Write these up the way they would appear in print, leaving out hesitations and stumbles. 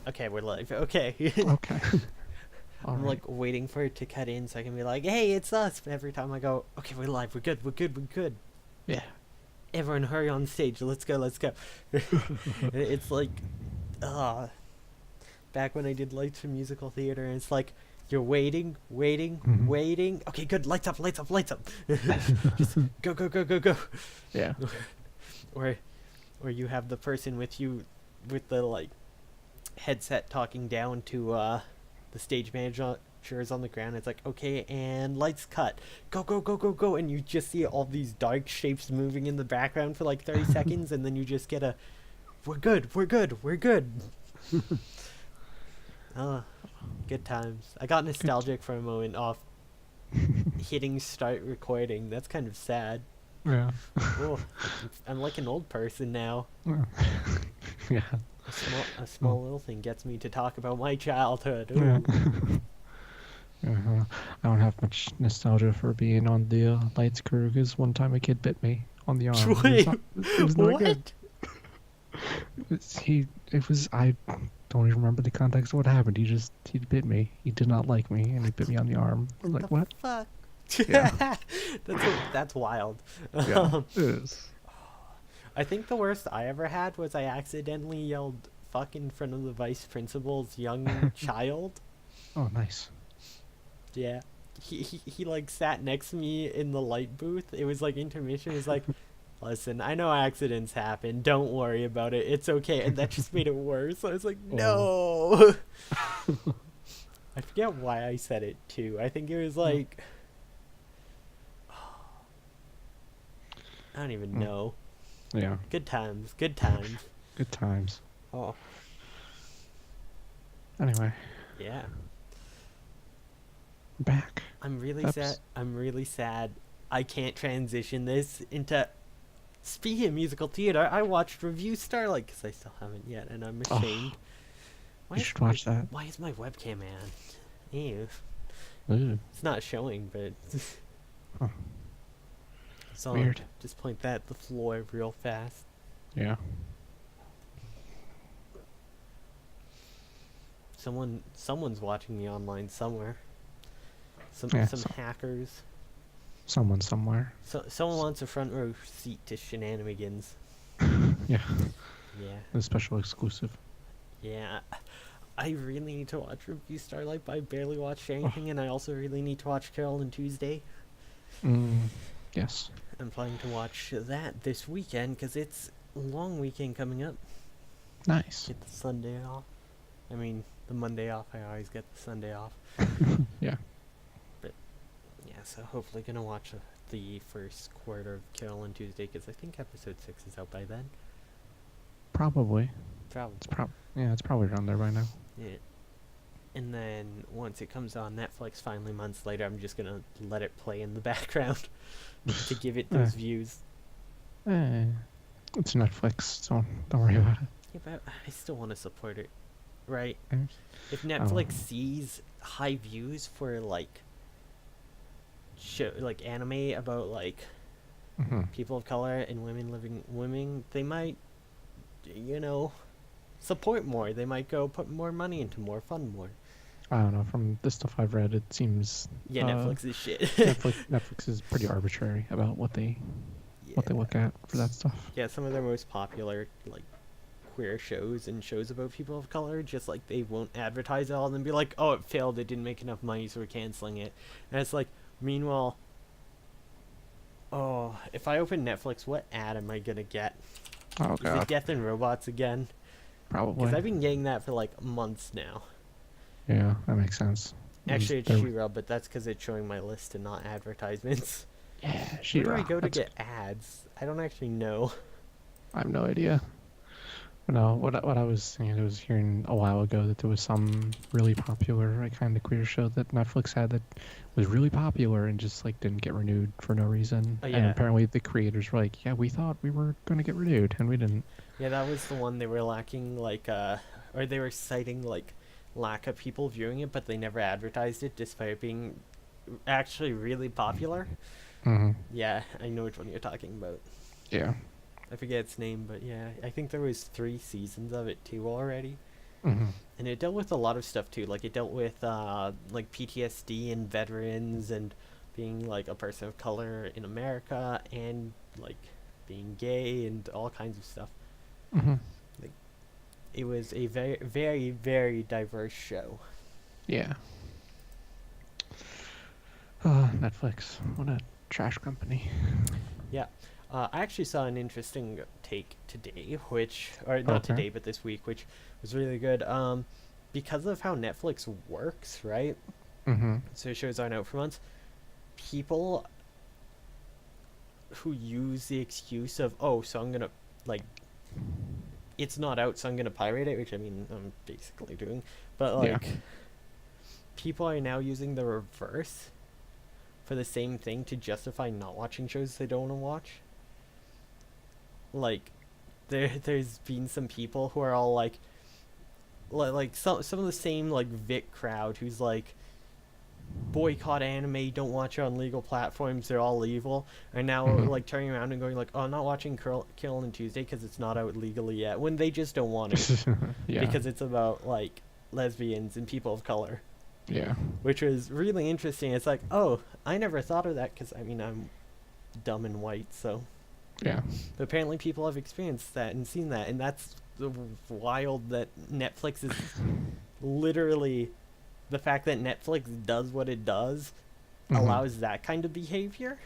Okay, we're live. Okay. Okay. All I'm right. like waiting for it to cut in so I can be like, hey, it's us. But every time I go, okay, we're live. We're good. We're good. We're good. Yeah. Everyone hurry on stage. Let's go. Let's go. It's like, uh, back when I did lights for musical theater, and it's like, you're waiting, waiting, Hmm. waiting. Okay, good. Lights up, lights up, lights up. Just go, go, go, go, go. Yeah. Or, or you have the person with you with the like headset talking down to the stage managers on the ground. It's like, okay, and lights cut. Go, go, go, go, go. And you just see all these dark shapes moving in the background for like 30 seconds, and then you just get a, we're good, we're good, we're good. Good times. I got Good. nostalgic for a moment off hitting start recording. That's kind of sad. Yeah. Oh, I'm like an old person now. Yeah. Yeah. A small little thing gets me to talk about my childhood. Yeah. Ooh. I don't have much nostalgia for being on the lights crew because one time a kid bit me on the arm. Wait, It was not good. what? I don't even remember the context of what happened. He bit me. He did not like me, and he bit me on the arm. I was like, what? Fuck. Yeah. That's wild. Yeah. It is. I think the worst I ever had was I accidentally yelled "fuck" in front of the vice principal's young child. Oh, nice. Yeah. He like sat next to me in the light booth. It was like intermission. He's like, listen, I know accidents happen. Don't worry about it. It's okay. And that just made it worse. I was like, no. I forget why I said it too. I think it was like, I don't even know. Yeah. Good times. Good times. Good times. Oh, Anyway, yeah. we're back. I'm really That's sad. I'm really sad. I can't transition this into. Speaking of musical theater, I watched Review Starlight because I still haven't yet, and I'm ashamed. Oh, Why you is should watch that. Why is my webcam on? Ew. Ooh, It's not showing, but. Huh. So weird. just point that at the floor real fast. Yeah. Someone's watching me online somewhere. Some Yeah, hackers. someone somewhere. Someone wants a front row seat to Shenanimegans. Yeah, Yeah. a special exclusive. Yeah. I really need to watch Review Starlight, but I barely watched anything, and I also really need to watch Carol and Tuesday. Yes. I'm planning to watch that this weekend because it's a long weekend coming up. Nice. Get the Sunday off. I mean, the Monday off. I always get the Sunday off. Yeah. Yeah, so hopefully gonna watch the first quarter of Carol and Tuesday because I think episode 6 is out by then. Probably. Probably. It's probably around there by now. Yeah. And then once it comes on Netflix, finally months later, I'm just gonna let it play in the background to give it those views. It's Netflix, so don't worry about it. Yeah, but I still want to support it, right? There's- If Netflix sees high views for like like anime about like Mhm. people of color and women, they might, support more. They might go put more money into more, fund more. I don't know. From the stuff I've read, it seems Yeah, Netflix is shit. Netflix is pretty arbitrary about what they look at for that stuff. Yeah, some of their most popular like queer shows and shows about people of color, just like they won't advertise it all and then be like, oh, it failed, it didn't make enough money, so we're canceling it. And it's like, meanwhile, oh, if I open Netflix, what ad am I gonna get? Oh Is it god, Death and Robots again? probably. Because I've been getting that for like months now. Yeah, that makes sense. Actually, it's There- She-Ra, but that's because it's showing my list and not advertisements. Yeah, Where She-Ra. do I go to That's- get ads? I don't actually know. I have no idea. No, what I was hearing a while ago that there was some really popular kind of queer show that Netflix had that was really popular and just like didn't get renewed for no reason. Oh, And yeah. apparently the creators were like, yeah, we thought we were going to get renewed and we didn't. Yeah, that was the one they were lacking, like, or they were citing, like, lack of people viewing it, but they never advertised it despite it being actually really popular. Mm-hmm. Yeah, I know which one you're talking about. Yeah. I forget its name, but yeah, I think there was 3 seasons of it too already. Mm-hmm. And it dealt with a lot of stuff too. Like it dealt with like PTSD and veterans and being like a person of color in America and like being gay and all kinds of stuff. Mm-hmm. Like it was a very very very diverse show. Yeah. Netflix. What a trash company. Yeah. I actually saw an interesting take today, or not Okay. today, but this week, which was really good. Because of how Netflix works, right? Mm-hmm. So shows aren't out for months. People who use the excuse of, oh, so I'm gonna like, it's not out, so I'm gonna pirate it, which I mean, I'm basically doing, but Yeah. like, people are now using the reverse for the same thing to justify not watching shows they don't want to watch. Like, there's been some people who are all like some of the same like Vic crowd who's like boycott anime, don't watch it on legal platforms, they're all evil, are now Mm-hmm. like turning around and going like, oh, I'm not watching Kill on Tuesday because it's not out legally yet, when they just don't want it Yeah. because it's about like lesbians and people of color, Yeah. which was really interesting. It's like, oh, I never thought of that because I mean I'm dumb and white, so Yeah. but apparently people have experienced that and seen that, and that's the wild that Netflix is literally the fact that Netflix does what it does Mhm. allows that kind of behavior.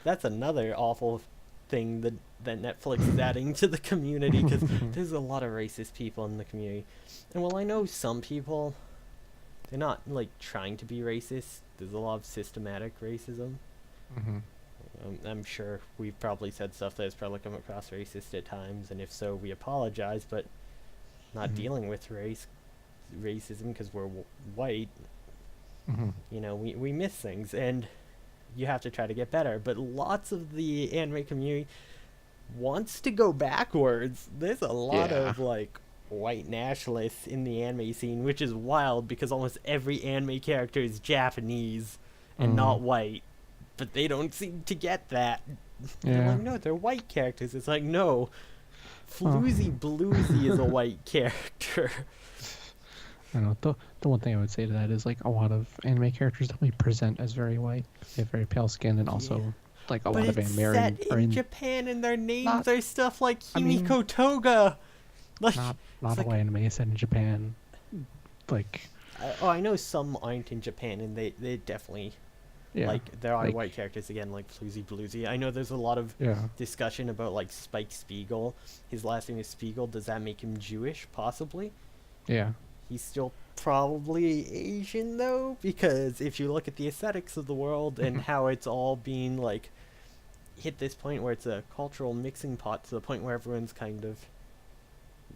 That's another awful thing that Netflix is adding to the community, because there's a lot of racist people in the community. And while I know some people, they're not like trying to be racist, there's a lot of systematic racism. Mm-hmm. I'm sure we've probably said stuff that has probably come across racist at times, and if so, we apologize, but not Mhm. dealing with racism because we're white, Mm-hmm. you know, we miss things, and you have to try to get better. But lots of the anime community wants to go backwards. There's a lot Yeah. of like white nationalists in the anime scene, which is wild because almost every anime character is Japanese and not white. But they don't seem to get that. They're Yeah. like, no, they're white characters. It's like, no, Floozy Bluesy is a white character. I don't know. The one thing I would say to that is like a lot of anime characters definitely present as very white. They have very pale skin, and also Yeah. like a But lot of it's anime are set are in Japan, and their names Not- are stuff like I mean, Himiko Toga. Like, not it's all like- anime is set in Japan. Like I know some aren't in Japan, and they definitely yeah. like there are like- white characters again, like Floozy Bluesy. I know there's a lot of Yeah. discussion about like Spike Spiegel. His last name is Spiegel. Does that make him Jewish? Possibly. Yeah. He's still probably Asian though, because if you look at the aesthetics of the world and how it's all being like hit this point where it's a cultural mixing pot to the point where everyone's kind of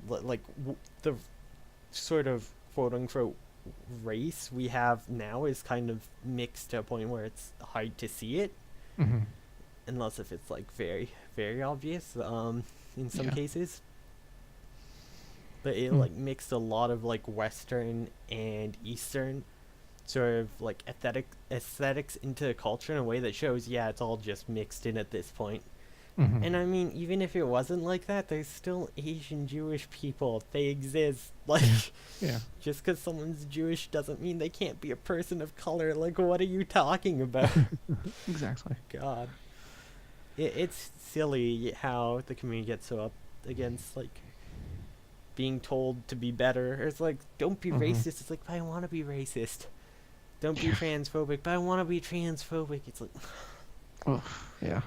the sort of quote unquote race we have now is kind of mixed to a point where it's hard to see it, Mm-hmm. unless if it's like very very obvious in some Yeah. cases. But it Hmm. like mixed a lot of like Western and Eastern sort of like aesthetics into the culture in a way that shows, yeah, it's all just mixed in at this point. Mm-hmm. And I mean, even if it wasn't like that, there's still Asian Jewish people. They exist. Like, Yeah. just because someone's Jewish doesn't mean they can't be a person of color. Like, what are you talking about? Exactly. God. It's silly how the community gets so up against, like, being told to be better. It's like, don't be Mhm. racist. It's like, but I want to be racist. Don't be transphobic, but I want to be transphobic. It's like, Oh, yeah.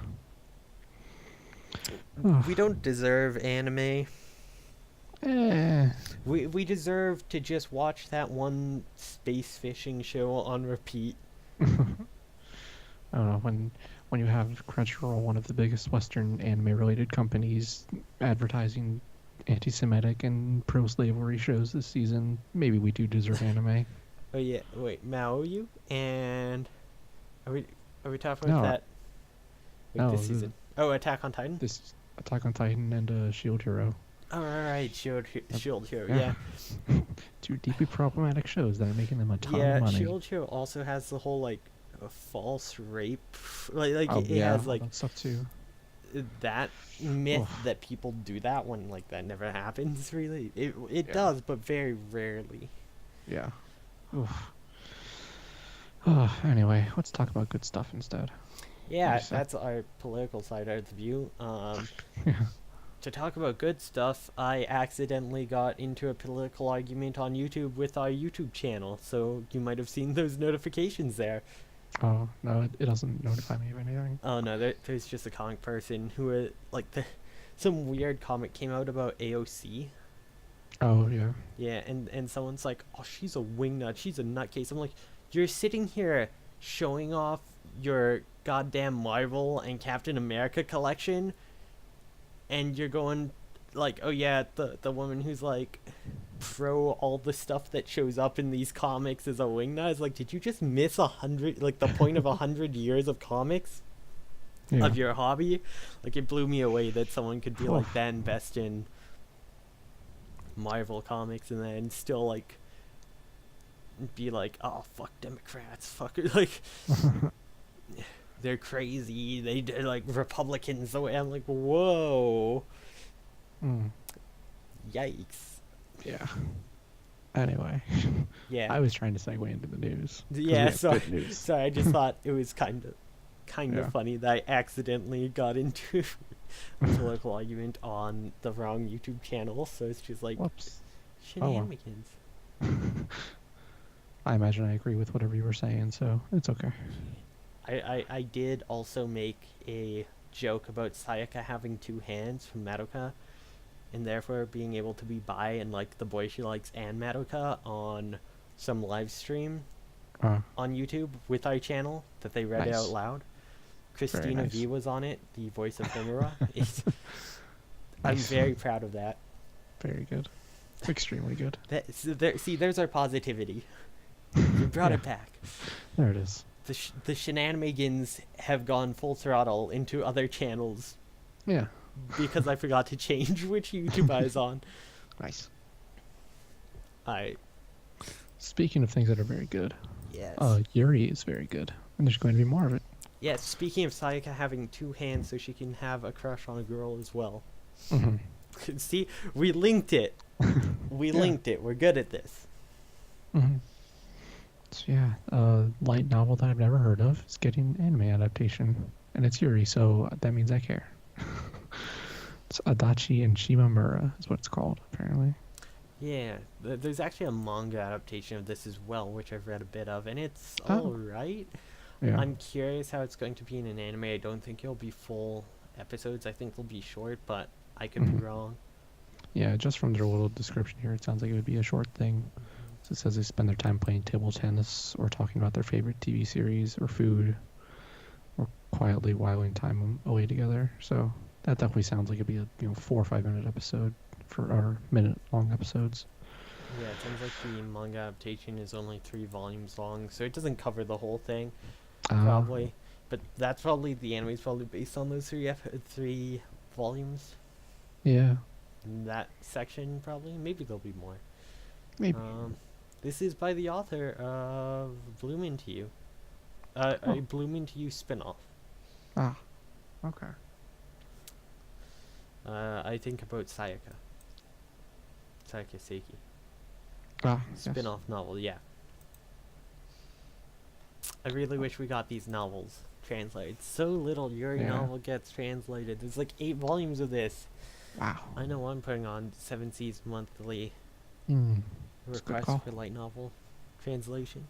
we don't deserve anime. Eh. We deserve to just watch that one space fishing show on repeat. I don't know, when you have Crunchyroll, one of the biggest Western anime-related companies, advertising anti-Semitic and pro-slavery shows this season, maybe we do deserve anime. Oh yeah, wait, Maoyu and are we talking No. about that? Wait, No, this season. Oh, Attack on Titan. This Attack on Titan and Shield Hero, Oh, right, Shield Hero. Yeah. Yeah, two deeply problematic shows that are making them a ton yeah. of money. Shield Hero also has the whole like false rape, like Oh, it yeah, has all like that stuff too. that myth Oof. that people do that when like that never happens. Really, it Yeah. does, but very rarely. Yeah. Oof. Anyway, let's talk about good stuff instead. What do you Yeah, say? that's our political side of the view. Yeah. To talk about good stuff, I accidentally got into a political argument on YouTube with our YouTube channel, so you might have seen those notifications there. Oh no, it doesn't notify me of anything. Oh no, there's just a comic person who like some weird comic came out about AOC. Oh yeah. Yeah, and someone's like, "Oh, she's a wingnut. She's a nutcase." I'm like, "You're sitting here showing off your goddamn Marvel and Captain America collection, and you're going like, oh yeah, the woman who's like pro all the stuff that shows up in these comics is a wingnut." It's like, did you just miss 100, like the point of 100 years of comics Yeah. of your hobby? Like, it blew me away that someone could be like Oof. that invest in Marvel comics and then still like be like, oh fuck Democrats, fuck like they're crazy. They're like Republicans the way. I'm like, whoa, Mm. yikes. Yeah. Anyway, Yeah, I was trying to segue into the news. 'Cause we yeah. have Sorry, good news. sorry. I just thought it was kind of Yeah. funny that I accidentally got into a political argument on the wrong YouTube channel. So it's just like Whoops. shenanigans. I imagine I agree with whatever you were saying, so it's okay. I did also make a joke about Sayaka having two hands from Madoka, and therefore being able to be bi and like the boy she likes and Madoka on some live stream Uh, on YouTube with our channel that they read it Nice. out loud. Christina nice. V was on it, the voice of Homura. I'm Nice. very proud of that. Very good. It's extremely good. See, there's our positivity. We brought Yeah. it back. There it is. The Shenanimegans have gone full throttle into other channels Yeah. because I forgot to change which YouTube I was on. Nice. I Speaking of things that are very good, yes. Yuri is very good, and there's going to be more of it. Yes, speaking of Sayaka having two hands so she can have a crush on a girl as well. Hmm. See, we linked it. We Yeah. linked it. We're good at this. Hmm. So yeah, light novel that I've never heard of is getting anime adaptation, and it's Yuri, so that means I care. It's Adachi and Shimamura is what it's called, apparently. Yeah, there's actually a manga adaptation of this as well, which I've read a bit of, and it's Oh. alright. Yeah. I'm curious how it's going to be in an anime. I don't think it'll be full episodes. I think they'll be short, but I could Mhm. be wrong. Yeah, just from their little description here, it sounds like it would be a short thing. So it says they spend their time playing table tennis or talking about their favorite TV series or food or quietly whiling time away together. So that definitely sounds like it'd be a 4 or 5 minute episode for our minute long episodes. Yeah, it sounds like the manga adaptation is only 3 volumes long, so it doesn't cover the whole thing, probably. But that's probably, the anime's probably based on those 3 volumes. Yeah, In that section, probably. Maybe there'll be more. maybe. This is by the author of Bloom Into You. Oh. A Bloom Into You spin-off. Okay. I think about Sayaka. Sayaka Seiki. Yes. Spin-off novel, yeah. I really wish we got these novels translated. So little Yuri Yeah. novel gets translated. There's like 8 volumes of this. Wow. I know I'm putting on 7 Seas monthly Mm. That's a good requests call. for light novel translations.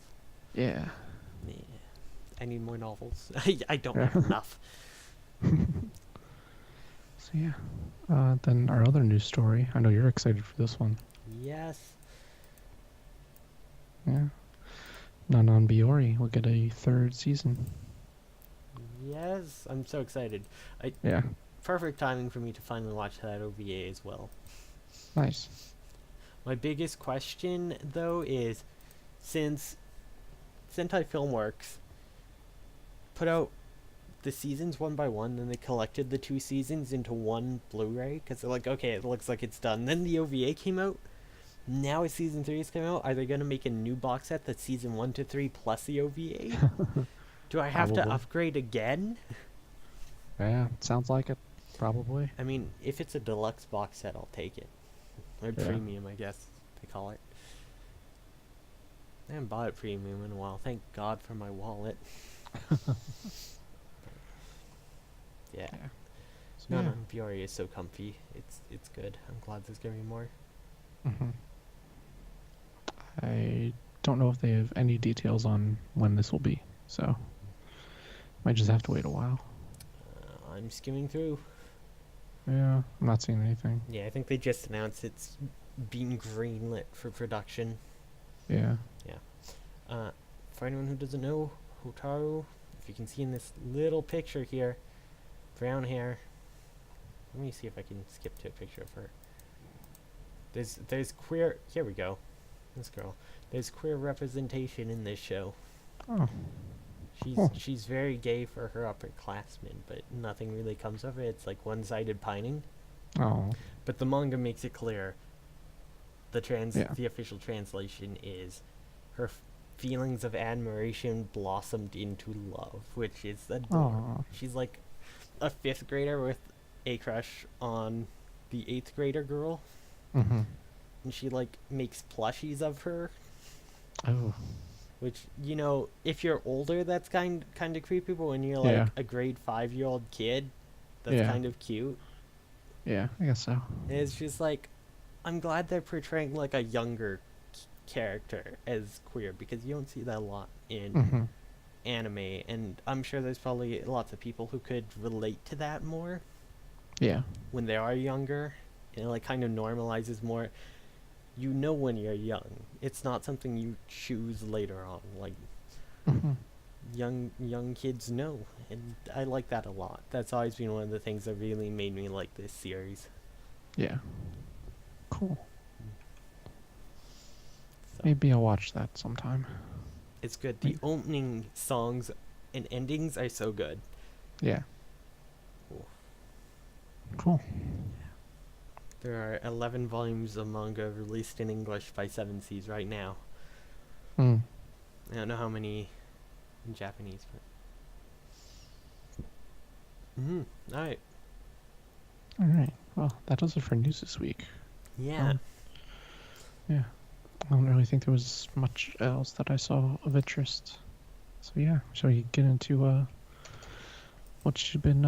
Yeah. Yeah. I need more novels. I don't have enough. So yeah. Then our other news story. I know you're excited for this one. Yes. Yeah. Nanon Biori will get a 3rd season. Yes. I'm so excited. Yeah. Perfect timing for me to finally watch that OVA as well. Nice. My biggest question, though, is since Sentai Filmworks put out the seasons one by one, then they collected the 2 seasons into one Blu-ray, because they're like, okay, it looks like it's done. Then the OVA came out. Now season 3 is coming out. Are they going to make a new box set that's season 1 to 3 plus the OVA? Do I have to Probably. upgrade again? Yeah, sounds like it. probably. I mean, if it's a deluxe box set, I'll take it. Or Yeah. premium, I guess they call it. I haven't bought a premium in a while. Thank God for my wallet. Yeah. Yeah. So, No, yeah. no, Biore is so comfy. It's good. I'm glad there's gonna be more. hmm I don't know if they have any details on when this will be, so might just have to wait a while. I'm skimming through. Yeah, I'm not seeing anything. Yeah, I think they just announced it's being greenlit for production. Yeah. For anyone who doesn't know, Hotaru, if you can see in this little picture here, brown hair. Let me see if I can skip to a picture of her. There's queer. Here we go. This girl. There's queer representation in this show. Oh. She's very gay for her upperclassmen, but nothing really comes of it. It's like one-sided pining. Oh. But the manga makes it clear. Yeah. The official translation is her feelings of admiration blossomed into love, which is adorable. Oh. She's like a 5th grader with a crush on the 8th grader girl, Mhm. and she like makes plushies of her. Oh. Which, you know, if you're older, that's kind of creepy. But when you're like Yeah. a grade 5-year-old kid, that's Yeah. kind of cute. Yeah, I guess so. And it's just like, I'm glad they're portraying like a younger character as queer, because you don't see that a lot in Mhm. anime, and I'm sure there's probably lots of people who could relate to that more Yeah. when they are younger, and it like kind of normalizes more. You know, when you're young, it's not something you choose later on. Like Mhm. young kids know, and I like that a lot. That's always been one of the things that really made me like this series. Yeah. Cool. So Maybe I'll watch that sometime. it's good. The opening songs and endings are so good. Yeah. Cool. Cool. There are 11 volumes of manga released in English by Seven Seas right now. Mm. I don't know how many in Japanese, but alright. All right. Well, that does it for news this week. Yeah. Yeah. I don't really think there was much else that I saw of interest. So yeah, shall we get into what you've been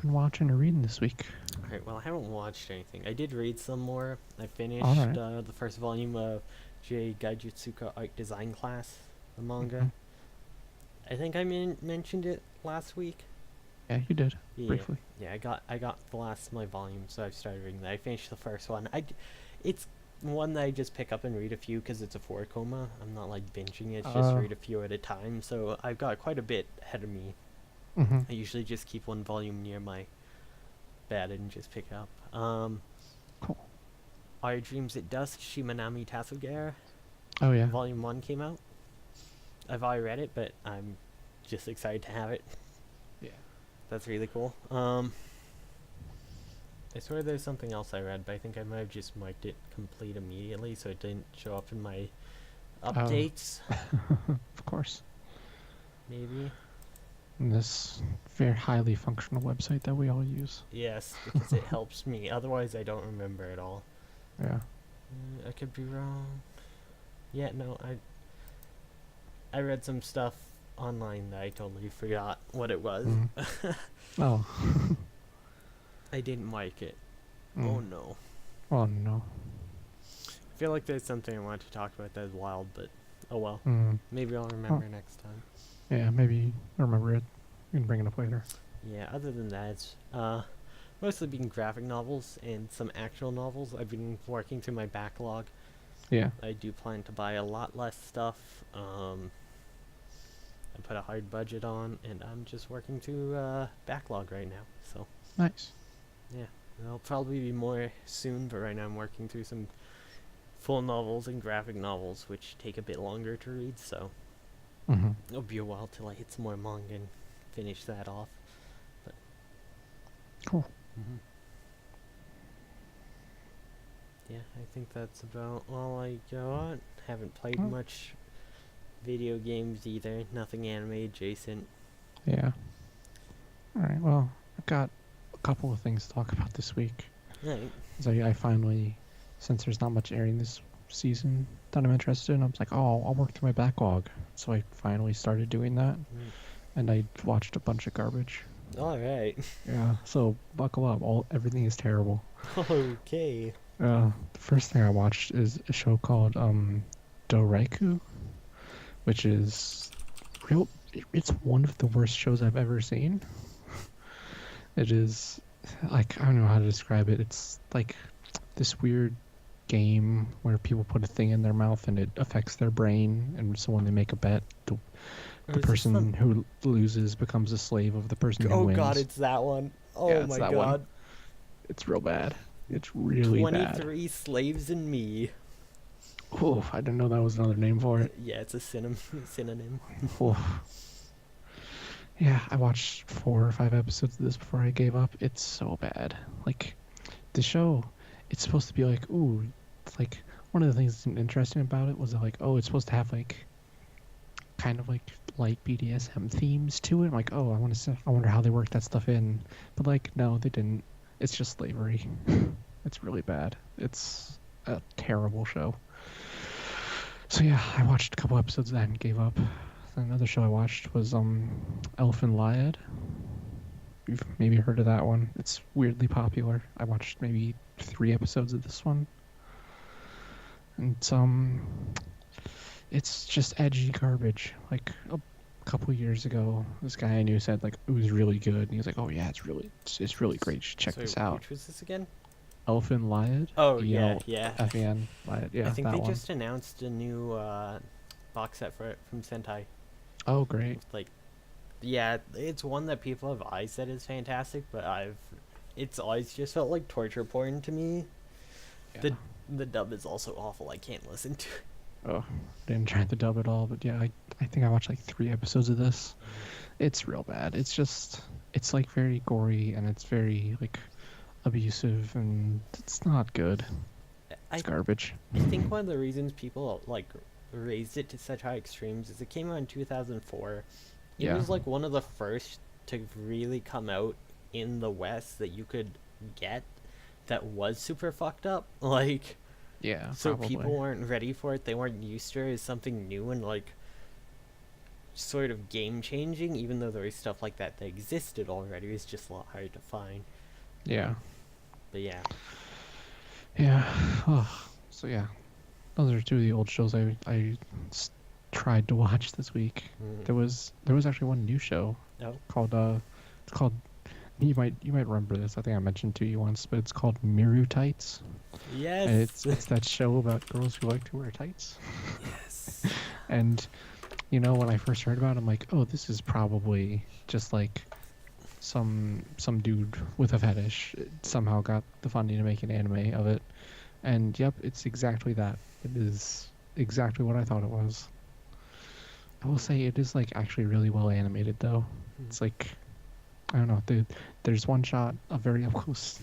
watching or reading this week? Alright, well, I haven't watched anything. I did read some more. I finished Alright. the first volume of J. Gaijutsuka Art Design Class, the manga. Mhm. I think I mentioned it last week. Yeah, you did Yeah, briefly. yeah. I got the last of my volume, so I've started reading that. I finished the first one. It's one that I just pick up and read a few because it's a 4 coma. I'm not like binging it; just read a few at a time. So I've got quite a bit ahead of me. Mhm. I usually just keep one volume near my bed and just pick up. Cool. Our Dreams at Dusk, Shimanami Tasugare, Oh yeah. Volume 1 came out. I've already read it, but I'm just excited to have it. Yeah. That's really cool. I swear there's something else I read, but I think I might have just marked it complete immediately, so it didn't show up in my updates. Of course. Maybe. And this very highly functional website that we all use. Yes, because it helps me. Otherwise, I don't remember it all. Yeah. I could be wrong. Yeah, no, I read some stuff online that I totally forgot what it was. Mhm. Oh. I didn't mark it. Mm. Oh no. Oh no. I feel like there's something I want to talk about that is wild, but oh well. Mm. Maybe I'll remember next time. Yeah, maybe I'll remember it. We can bring it up later. Yeah, other than that, it's mostly been graphic novels and some actual novels. I've been working through my backlog. Yeah. I do plan to buy a lot less stuff. I put a hard budget on, and I'm just working through backlog right now. So Nice. yeah, there'll probably be more soon, but right now I'm working through some full novels and graphic novels, which take a bit longer to read. So Mm-hmm. it'll be a while till I hit some more manga and finish that off. But Cool. yeah, I think that's about all I got. Haven't played Oh. much video games either. Nothing anime adjacent. Yeah. All right. Well, I've got a couple of things to talk about this week. Right. So I finally, since there's not much airing this season that I'm interested in, I was like, oh, I'll work through my backlog. So I finally started doing that, and I watched a bunch of garbage. All right. Yeah, so buckle up. Everything is terrible. Okay. The first thing I watched is a show called Doreiku, which is real. It's one of the worst shows I've ever seen. It is like, I don't know how to describe it. It's like this weird game where people put a thing in their mouth and it affects their brain, and so when they make a bet, the person who loses becomes a slave of the person who wins. Oh god, it's that one. Oh yeah, my god. One. It's real bad. It's really 23 bad. Slaves and Me. Oh, I didn't know that was another name for it. Yeah, it's a synonym. Oh. Yeah, I watched 4 or 5 episodes of this before I gave up. It's so bad. Like, the show, it's supposed to be like, ooh, it's like, one of the things that's interesting about it was that, like, oh, it's supposed to have, like, kind of, like, light BDSM themes to it. I'm like, oh, I wonder how they worked that stuff in. But, like, no, they didn't. It's just slavery. It's really bad. It's a terrible show. So, yeah, I watched a couple episodes of that and gave up. Another show I watched was Elf and Lyad. You've maybe heard of that one. It's weirdly popular. I watched maybe 3 episodes of this one. And it's just edgy garbage. Like a couple years ago, this guy I knew said like it was really good, and he was like, "Oh yeah, it's really great. You should check this out." Which was this again? Elf and Lyad. Oh yeah. F-E-N, Lyad. Yeah, I think that they one. just announced a new box set for it from Sentai. Oh great. Like, yeah, it's one that people have always said is fantastic, but it's always just felt like torture porn to me. Yeah. The dub is also awful. I can't listen to it. Oh, didn't try the dub at all, but yeah, I think I watched like 3 episodes of this. It's real bad. It's like very gory, and it's very like abusive, and it's not good. It's garbage. I think one of the reasons people like raised it to such high extremes is it came out in 2004. It was like one of the first to really come out in the West that you could get that was super fucked up. Like, yeah, so probably. people weren't ready for it. They weren't used to it as something new and like sort of game changing, even though there was stuff like that existed already. It was just a lot harder to find. Yeah. But yeah. Yeah. Oh, so yeah, those are 2 of the old shows I tried to watch this week. There was actually one new show called it's called, you might remember this. I think I mentioned to you once, but it's called Miru Tights. Yes. And it's that show about girls who like to wear tights. Yes. And you know, when I first heard about it, I'm like, oh, this is probably just like some dude with a fetish somehow got the funding to make an anime of it. And yep, it's exactly that. It is exactly what I thought it was. I will say it is like actually really well animated though. It's like, I don't know, there's one shot, a very up close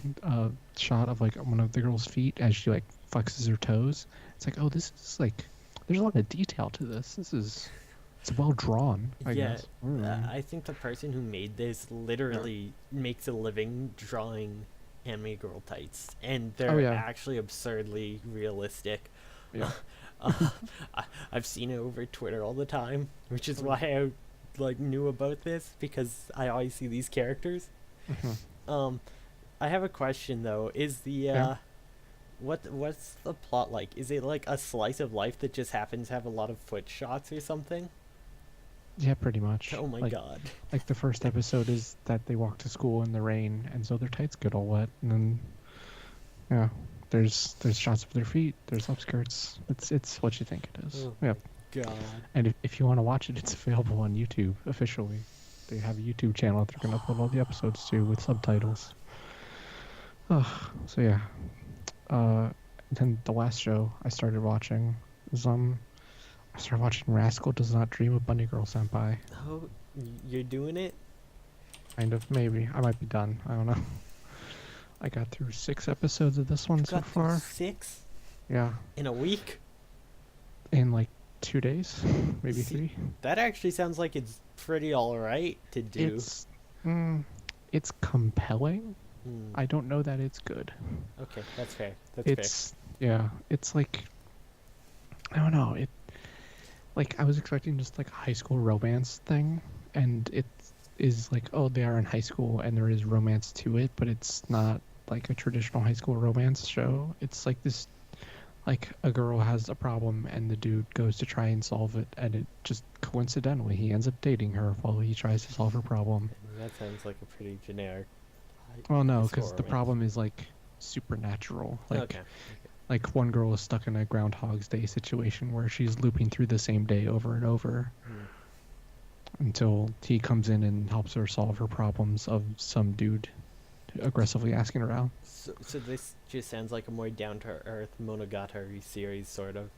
shot of like one of the girl's feet as she like flexes her toes. It's like, oh, this is like, there's a lot of detail to this. It's well drawn, I guess. I think the person who made this literally makes a living drawing anime girl tights, and they're actually absurdly realistic. Yeah. I've seen it over Twitter all the time, which is why I like knew about this, because I always see these characters. I have a question though. Is the what's the plot like? Is it like a slice of life that just happens to have a lot of foot shots or something? Yeah, pretty much. Oh my god. Like the first episode is that they walk to school in the rain, and so their tights get all wet, and then yeah, there's shots of their feet, there's upskirts. It's what you think it is. Yep. God. And if you want to watch it, it's available on YouTube officially. They have a YouTube channel that they're gonna upload all the episodes to with subtitles. Oh, so yeah. Then the last show I started watching was I started watching Rascal Does Not Dream of Bunny Girl Senpai. Oh, you're doing it? Kind of, maybe. I might be done. I don't know. I got through 6 episodes of this one so far. 6? Yeah. In a week? In like 2 days, maybe 3. That actually sounds like it's pretty alright to do. It's compelling. Hmm. I don't know that it's good. Okay, that's fair. That's fair. It's yeah, it's like I don't know. It like I was expecting just like a high school romance thing, and it is like oh they are in high school and there is romance to it, but it's not like a traditional high school romance show. It's like this like a girl has a problem and the dude goes to try and solve it, and it just coincidentally he ends up dating her while he tries to solve her problem. I mean, that sounds like a pretty generic Well, high no, school because the romance. problem is like supernatural. Okay. Like one girl is stuck in a Groundhog's Day situation where she's looping through the same day over and over Hmm. until he comes in and helps her solve her problems of some dude aggressively asking her out. So this just sounds like a more down-to-earth Monogatari series, sort of.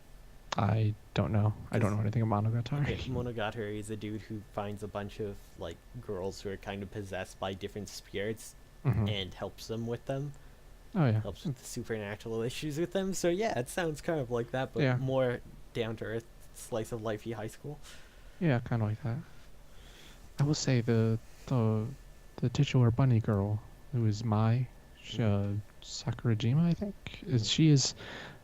I don't know. I don't know anything about Monogatari. Okay, Monogatari is a dude who finds a bunch of like girls who are kind of possessed by different spirits Mhm. and helps them with them. Oh yeah. Helps with the supernatural issues with them. So yeah, it sounds kind of like that, but Yeah. more down-to-earth, slice of lifey high school. Yeah, kind of like that. I will say the the titular bunny girl who is Mai Sakurajima, I think,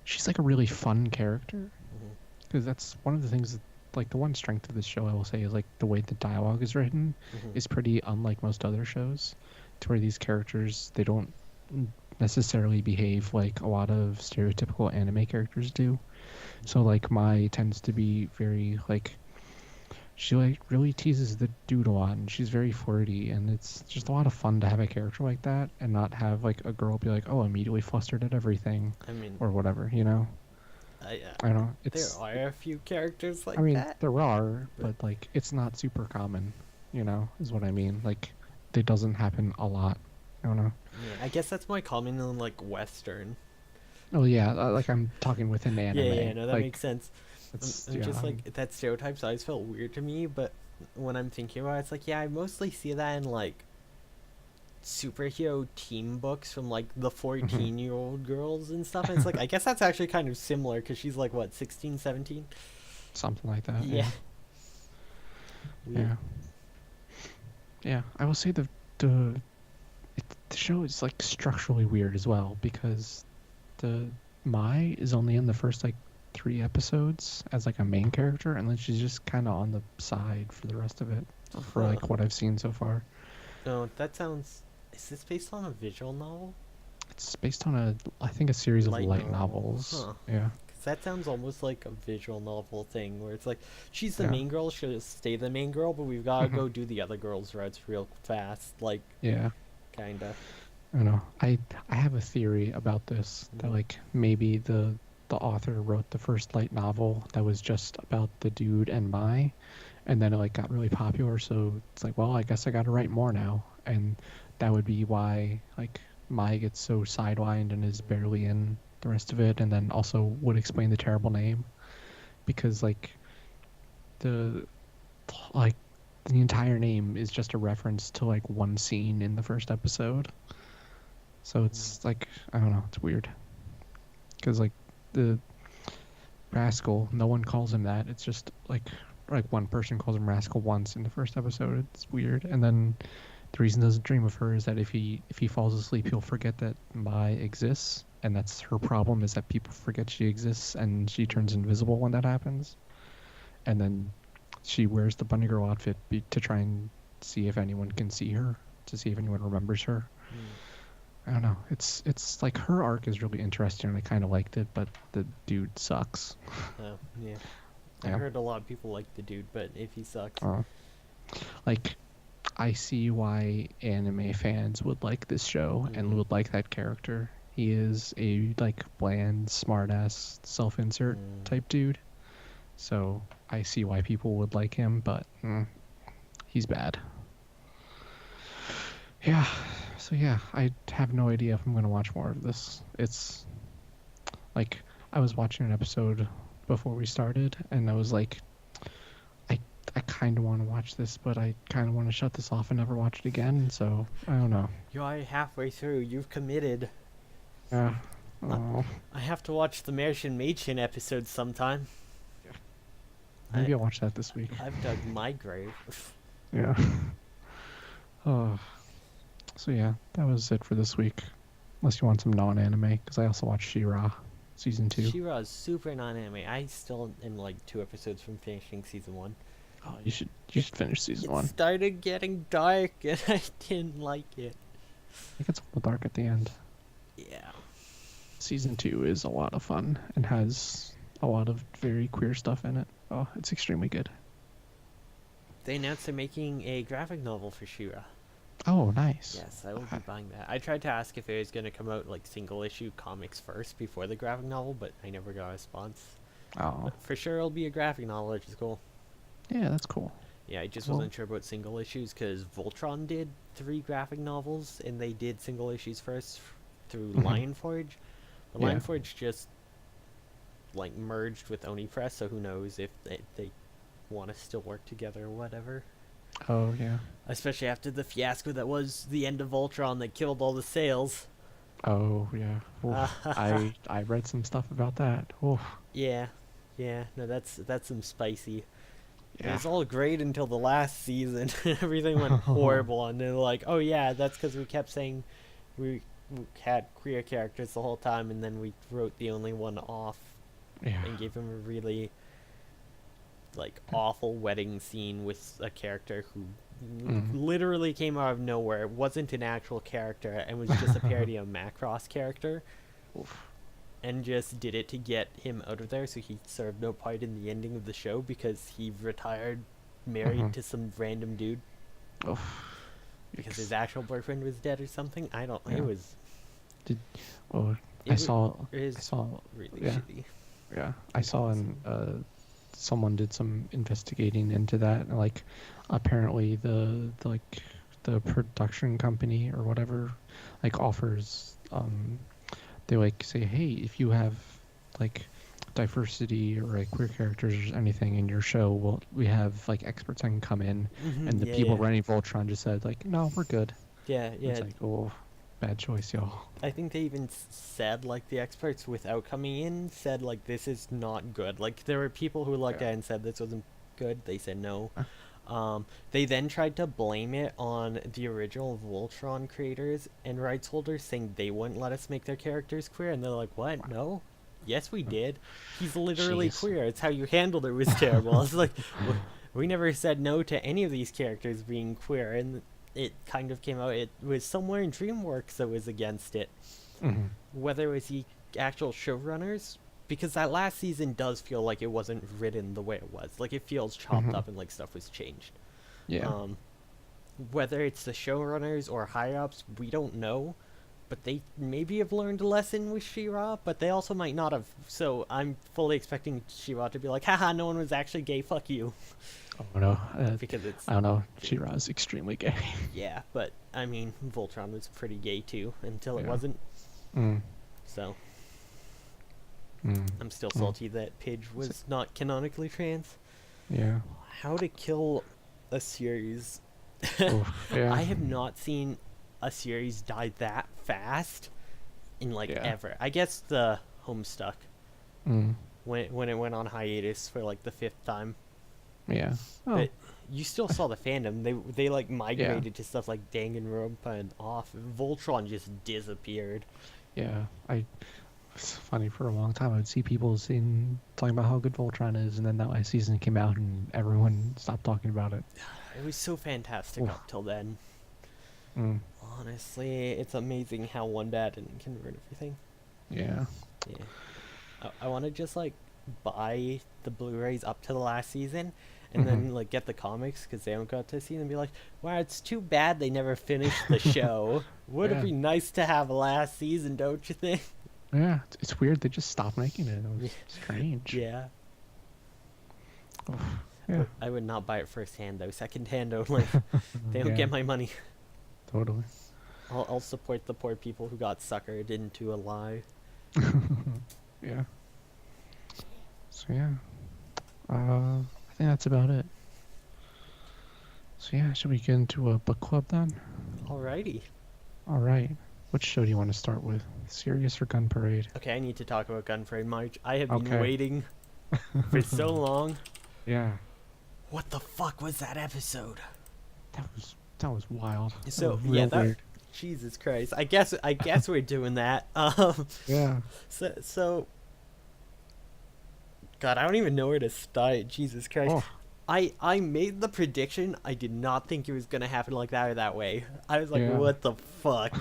she's like a really fun character Hmm. because that's one of the things that like the one strength of this show I will say is like the way the dialogue is written Hmm. is pretty unlike most other shows, to where these characters they don't necessarily behave like a lot of stereotypical anime characters do. So like Mai tends to be very like she like really teases the dude a lot and she's very flirty, and it's just a lot of fun to have a character like that and not have like a girl be like oh immediately flustered at everything I mean, or whatever, you know. I don't know, there it's are a few characters like I mean that. there are but- but like it's not super common, you know, is what I mean. Like it doesn't happen a lot. I don't know. Yeah, I guess that's more common in like Western. Oh yeah, like I'm talking within the anime. Yeah, no, that like, makes sense. it's I'm yeah, just like that stereotype's always felt weird to me, but when I'm thinking about it, it's like yeah, I mostly see that in like superhero team books from like the 14-year-old girls and stuff. And it's like I guess that's actually kind of similar because she's like what 16, 17. something like that. Yeah. Weird. Yeah. Yeah, I will say the the show is like structurally weird as well because the Mai is only in the first like 3 episodes as like a main character, and then she's just kind of on the side for the rest of it for like what I've seen so far. No, that sounds. Is this based on a visual novel? It's based on I think a series of Light light novel. novels. Huh. Yeah. Because that sounds almost like a visual novel thing where it's like she's the Yeah. main girl, she'll stay the main girl, but we've got to go do the other girls' routes real fast, like Yeah. kinda. I don't know. I have a theory about this that Mhm. like maybe the author wrote the first light novel that was just about the dude and Mai, and then it like got really popular, so it's like, well, I guess I got to write more now, and that would be why like Mai gets so sidelined and is barely in the rest of it, and then also would explain the terrible name because like the like the entire name is just a reference to like one scene in the first episode. So it's like I don't know, it's weird. Because like the Rascal, no one calls him that. It's just like one person calls him Rascal once in the first episode. It's weird. And then the reason he doesn't dream of her is that if he falls asleep, he'll forget that Mai exists, and that's her problem is that people forget she exists, and she turns invisible when that happens. And then she wears the bunny girl outfit to try and see if anyone can see her, to see if anyone remembers her. I don't know. It's like her arc is really interesting and I kind of liked it, but the dude sucks. Oh, yeah. I Yeah. heard a lot of people like the dude, but if he sucks. Like, I see why anime fans would like this show and would like that character. He is a like bland, smartass, self-insert type dude. So I see why people would like him, but he's bad. Yeah. So yeah, I have no idea if I'm gonna watch more of this. It's like I was watching an episode before we started, and I was like, I kind of want to watch this, but I kind of want to shut this off and never watch it again. So I don't know. You're already halfway through. You've committed. Yeah. Oh. I have to watch the Martian Mädchen episode sometime. Maybe I'll watch that this week. I've dug my grave. Yeah. Oh. So yeah, that was it for this week. Unless you want some non-anime, because I also watched She-Ra season 2. She-Ra is super non-anime. I still am like 2 episodes from finishing season 1. Oh, you should finish season 1. It started getting dark and I didn't like it. It gets a little dark at the end. Yeah. Season 2 is a lot of fun and has a lot of very queer stuff in it. Oh, it's extremely good. They announced they're making a graphic novel for She-Ra. Oh, nice. Yes, I will be buying that. I tried to ask if it was going to come out like single issue comics first before the graphic novel, but I never got a response. Oh. But for sure it'll be a graphic novel, which is cool. Yeah, that's cool. Yeah, I just wasn't sure about single issues because Voltron did 3 graphic novels and they did single issues first through Lionforge. But Yeah. Lionforge just like merged with Oni Press, so who knows if they want to still work together or whatever. Oh, yeah. Especially after the fiasco that was the end of Voltron that killed all the sales. Oh, yeah. Oof. I read some stuff about that. Oof. Yeah, no, that's some spicy. It Yeah. was all great until the last season. Everything went horrible, and they're like, "Oh yeah, that's because we kept saying we had queer characters the whole time, and then we wrote the only one off Yeah. and gave him a really like awful wedding scene with a character who literally came out of nowhere. It wasn't an actual character and was just a parody of Macross character." Oof. And just did it to get him out of there so he served no part in the ending of the show because he retired married to some random dude Oof. because Yikes. his actual boyfriend was dead or something. I don't know. Yeah. It was Oh, It I saw really yeah. shitty. Yeah, I saw someone did some investigating into that, and like apparently the production company or whatever like offers they like say, hey, if you have like diversity or like queer characters or anything in your show, we have like experts that can come in. And the people running Voltron just said like, no, we're good. Yeah. It's like, oh, bad choice, y'all. I think they even said like the experts without coming in said like this is not good. Like there were people who looked at it and said this wasn't good. They said no. They then tried to blame it on the original Voltron creators and rights holders, saying they wouldn't let us make their characters queer, and they're like, what? No? Yes, we did. He's literally Jeez. queer. It's how you handled it was terrible. I was like, we never said no to any of these characters being queer, and it kind of came out. It was somewhere in DreamWorks that was against it. Whether it was the actual showrunners, because that last season does feel like it wasn't written the way it was. Like it feels chopped up and like stuff was changed. Yeah. Whether it's the showrunners or higher ups, we don't know. But they maybe have learned a lesson with She-Ra, but they also might not have. So I'm fully expecting She-Ra to be like, haha, no one was actually gay, fuck you. Oh no. Because it's... I don't know. She-Ra is extremely gay. Yeah, but I mean, Voltron was pretty gay too, until it Yeah. wasn't. So... I'm still salty that Pidge was not canonically trans. Yeah. How to kill a series. Oof, yeah. I have not seen a series die that fast in like ever. I guess the Homestuck when it went on hiatus for like the 5th time. Yeah. Oh. But you still saw the fandom. They like migrated to stuff like Danganronpa and off. Voltron just disappeared. Yeah. It's funny, for a long time I would see people talking about how good Voltron is, and then that last season came out and everyone stopped talking about it. It was so fantastic up till then. Honestly, it's amazing how one bad ending can ruin everything. Yeah. I want to just like buy the Blu-rays up to the last season and then like get the comics because they don't got to see them and be like, wow, it's too bad they never finished the show. Would it be nice to have a last season, don't you think? Yeah, it's weird. They just stopped making it. It was strange. Yeah. Oh, yeah. I would not buy it first hand though. Second hand only. They don't get my money. Totally. I'll support the poor people who got suckered into a lie. Yeah. So yeah. I think that's about it. So yeah, should we get into a book club then? Alrighty. All right. Which show do you want to start with? Serious or Gun Parade? Okay, I need to talk about Gun Parade March. I have been waiting for so long. Yeah. What the fuck was that episode? That was wild. So That was real weird. Jesus Christ. I guess we're doing that. Yeah. So God, I don't even know where to start. Jesus Christ. Oh, I made the prediction. I did not think it was gonna happen like that or that way. I was like, yeah. what the fuck?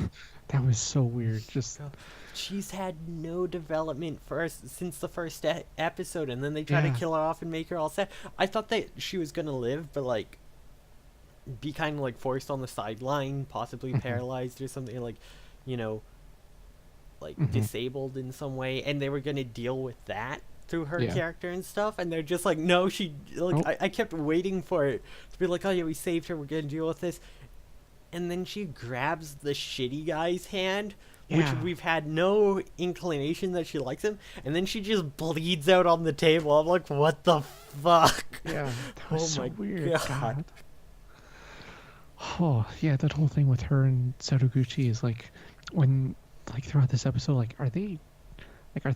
That was so weird. Just God, she's had no development since the first episode, and then they try to yeah. kill her off and make her all sad. I thought that she was gonna live, but like be kind of like forced on the sideline, possibly Mhm. paralyzed or something, like, you know, like Mhm. disabled in some way, and they were gonna deal with that through her Yeah. character and stuff, and they're just like, no, she like Nope. I kept waiting for it to be like, oh yeah, we saved her, we're gonna deal with this, and then she grabs the shitty guy's hand, which Yeah. we've had no inclination that she likes him, and then she just bleeds out on the table. I'm like, what the fuck? Yeah. That Oh was so my weird. God. God. Oh yeah, that whole thing with her and Satoguchi is like, when like throughout this episode, like are they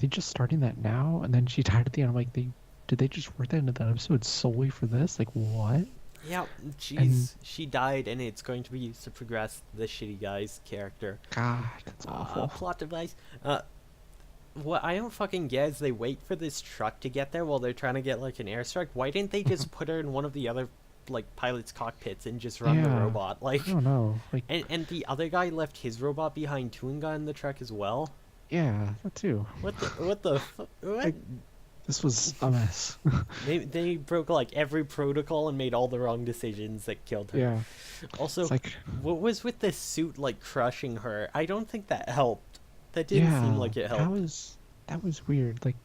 just starting that now? And then she died at the end. I'm like, did they just work that into that episode solely for this? Like what? Yeah, And she died, and it's going to be used to progress the shitty guy's character. God, that's awful. Plot device. What I don't fucking get is they wait for this truck to get there while they're trying to get like an airstrike. Why didn't they just put her in one of the other like pilot's cockpits and just run the Yeah. robot? Like, I don't know. Like and the other guy left his robot behind too and got in the truck as well. yeah, that too. What what? Like, this was a mess. They broke like every protocol and made all the wrong decisions that killed her. Yeah. Also, It's like what was with this suit like crushing her? I don't think that helped. That didn't seem like it helped. that was weird. Like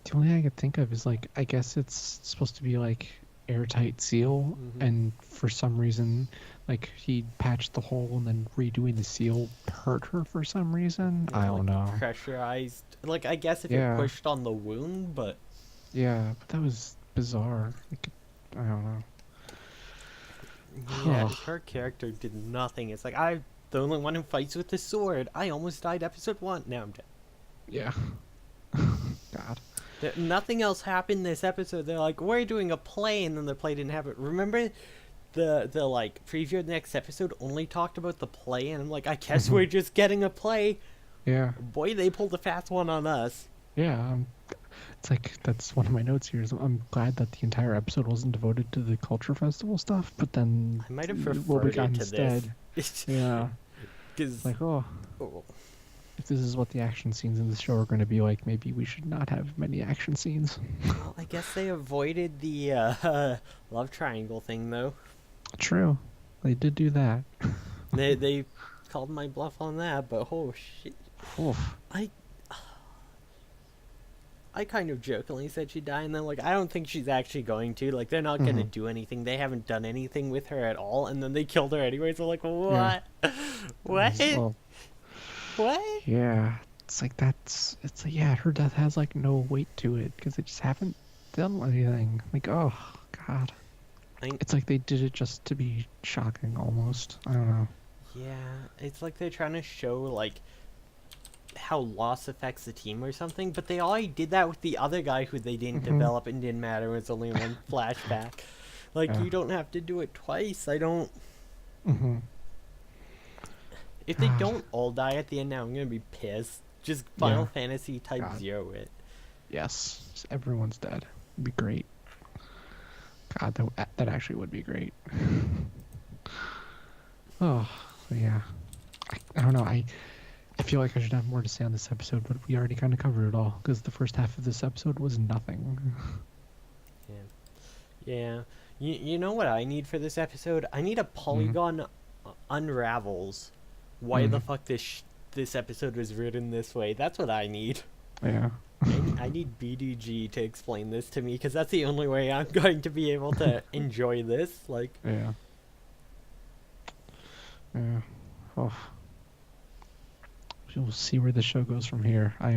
the only thing I could think of is like I guess it's supposed to be like airtight seal, Mhm. and for some reason like he patched the hole and then redoing the seal hurt her for some reason. Yeah, I don't know. Pressurized. Like, I guess if Yeah. it pushed on the wound, but Yeah, but that was bizarre. Like, I don't know. yeah, Ugh. her character did nothing. It's like, I'm the only one who fights with the sword. I almost died episode 1. Now I'm dead. Yeah. God. Nothing else happened this episode. They're like, we're doing a play, and then the play didn't happen. Remember the like preview of the next episode only talked about the play, and I'm like, I guess we're just getting a play. Yeah. Boy, they pulled a fast one on us. Yeah. It's like that's one of my notes here. Is I'm glad that the entire episode wasn't devoted to the culture festival stuff, but then I might have what we preferred got it to instead. this. Yeah. Because Like, oh, if this is what the action scenes in the show are going to be like, maybe we should not have many action scenes. well, I guess they avoided the love triangle thing, though. True. They did do that. They called my bluff on that, but oh shit. Oof. I kind of jokingly said she'd die, and then like, I don't think she's actually going to. Like, they're not gonna Mhm. do anything. They haven't done anything with her at all, and then they killed her anyway. So like, what? What? Well, What? yeah. It's like it's like, yeah, her death has like no weight to it because they just haven't done anything. Like, oh, God. It's like they did it just to be shocking almost. I don't know. Yeah, it's like they're trying to show like how loss affects the team or something, but they already did that with the other guy who they didn't Mhm. develop and didn't matter. It's only one flashback. Like, Yeah. you don't have to do it twice. I don't. Mm-hmm. If they God. don't all die at the end now, I'm gonna be pissed. Just Final Yeah. Fantasy type God. 0 it. Yes. Just everyone's dead. It'd be great. God, that actually would be great. Oh, yeah. I don't know. I feel like I should have more to say on this episode, but we already kind of covered it all because the first half of this episode was nothing. Yeah. You know what I need for this episode? I need a Polygon unravels why the Mhm. fuck this episode was written this way. That's what I need. Yeah. I need BDG to explain this to me, because that's the only way I'm going to be able to enjoy this. Like, Yeah. Yeah. Oh. We'll see where the show goes from here. I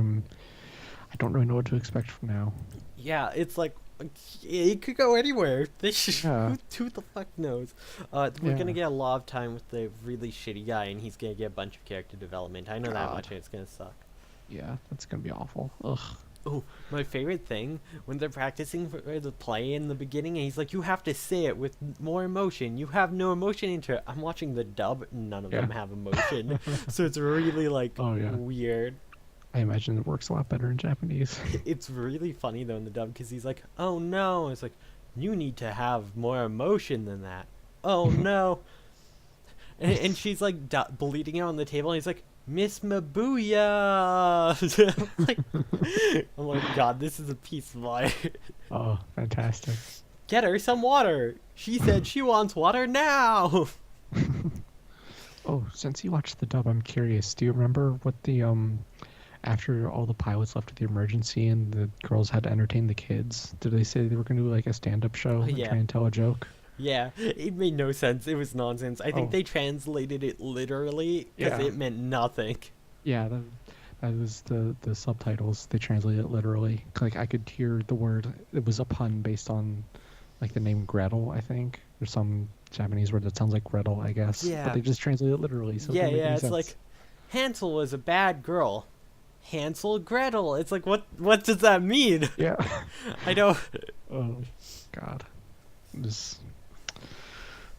don't really know what to expect from now. yeah, it's like it could go anywhere. Yeah. Who the fuck knows? We're Yeah. gonna get a lot of time with the really shitty guy, and he's gonna get a bunch of character development. I know that God. much, and it's gonna suck. Yeah, that's gonna be awful. Ugh. Oh, my favorite thing when they're practicing for the play in the beginning, and he's like, "You have to say it with more emotion. You have no emotion into it." I'm watching the dub; none of Yeah. them have emotion, so it's really like Oh yeah. weird. I imagine it works a lot better in Japanese. It's really funny though in the dub because he's like, "Oh no!" It's like, "You need to have more emotion than that." Oh no! And she's like bleeding out on the table, and he's like, "Miss Mabuya!" I'm like, God, this is a piece of art. Oh, fantastic. Get her some water. She said she wants water now. Oh, since you watched the dub, I'm curious. Do you remember what the after all the pilots left at the emergency and the girls had to entertain the kids? Did they say they were going to do like a stand-up show and Yeah. try and tell a joke? Yeah, it made no sense. It was nonsense. I think Oh. they translated it literally because Yeah. it meant nothing. Yeah, that was the subtitles. They translated it literally. Like I could hear the word. It was a pun based on like the name Gretel, I think. There's some Japanese word that sounds like Gretel, I guess. Yeah. But they just translated it literally, so it Yeah, didn't make yeah. any It's sense. like Hansel was a bad girl. Hansel Gretel. It's like what does that mean? Yeah. I don't. Oh, God. This.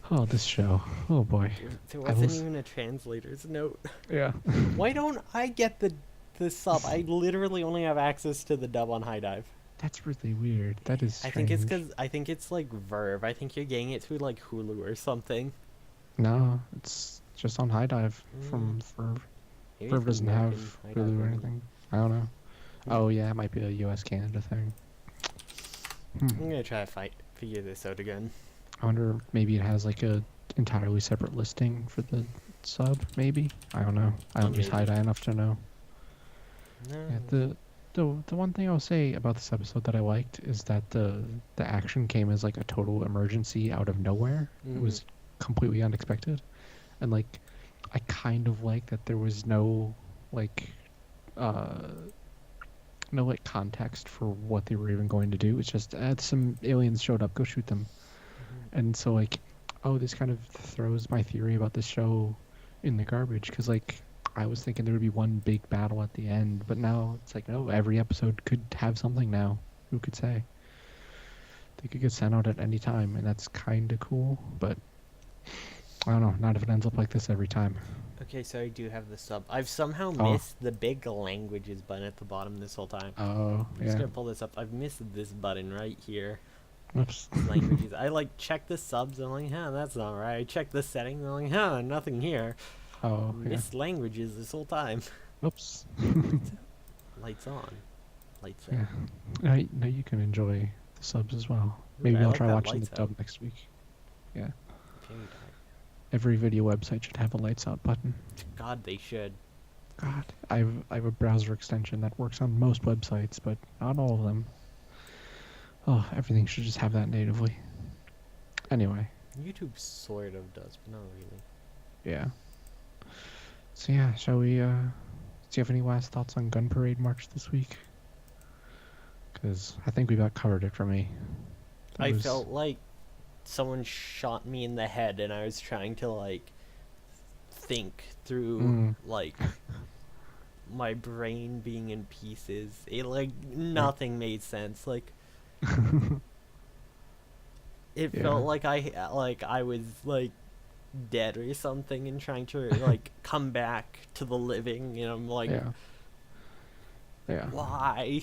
Oh, this show. Oh boy. There I wasn't was- even a translator's note. Yeah. Why don't I get the sub? I literally only have access to the dub on High Dive. That's really weird. That is I strange. think it's like Verve. I think you're getting it through like Hulu or something. No, it's just on High Dive from Verve. Maybe Verve it's doesn't American have High Dive Hulu or only. anything. I don't know. Oh yeah, it might be a U.S. Canada thing. I'm gonna try to figure this out again. I wonder maybe it has like a entirely separate listing for the sub. Maybe I don't know. I don't use Maybe. High Dive enough to know. No. Yeah, the one thing I'll say about this episode that I liked is that the action came as like a total emergency out of nowhere. It was completely unexpected, and like I kind of like that there was no like no like context for what they were even going to do. It's just some aliens showed up, go shoot them. And so like, oh, this kind of throws my theory about this show in the garbage because like I was thinking there would be one big battle at the end, but now it's like, no, every episode could have something now. Who could say? They could get sent out at any time, and that's kind of cool, but I don't know, not if it ends up like this every time. Okay, so I do have the sub. I've somehow Oh. missed the big languages button at the bottom this whole time. Oh, I'm just yeah. gonna pull this up. I've missed this button right here. Oops. Languages. I like check the subs. I'm like, huh, that's not right. I check the settings. I'm like, huh, nothing here. Oh, yeah. Missed languages this whole time. Oops. Lights on. Lights Yeah. out. Now you can enjoy the subs as well. Ooh, Maybe I I'll like try that watching the lights dub out. next week. Yeah. Okay, Every video website should have a lights out button. God, they should. God, I have a browser extension that works on most websites, but not all of them. Oh, everything should just have that natively. Anyway, YouTube sort of does, but not really. yeah. So yeah, shall we, do you have any last thoughts on Gun Parade March this week? Because I think we about covered it for me. I felt like someone shot me in the head and I was trying to like think through like my brain being in pieces. It like nothing made sense. Like it Yeah. felt like I was like dead or something and trying to like come back to the living, and I'm like, Yeah. Yeah. why?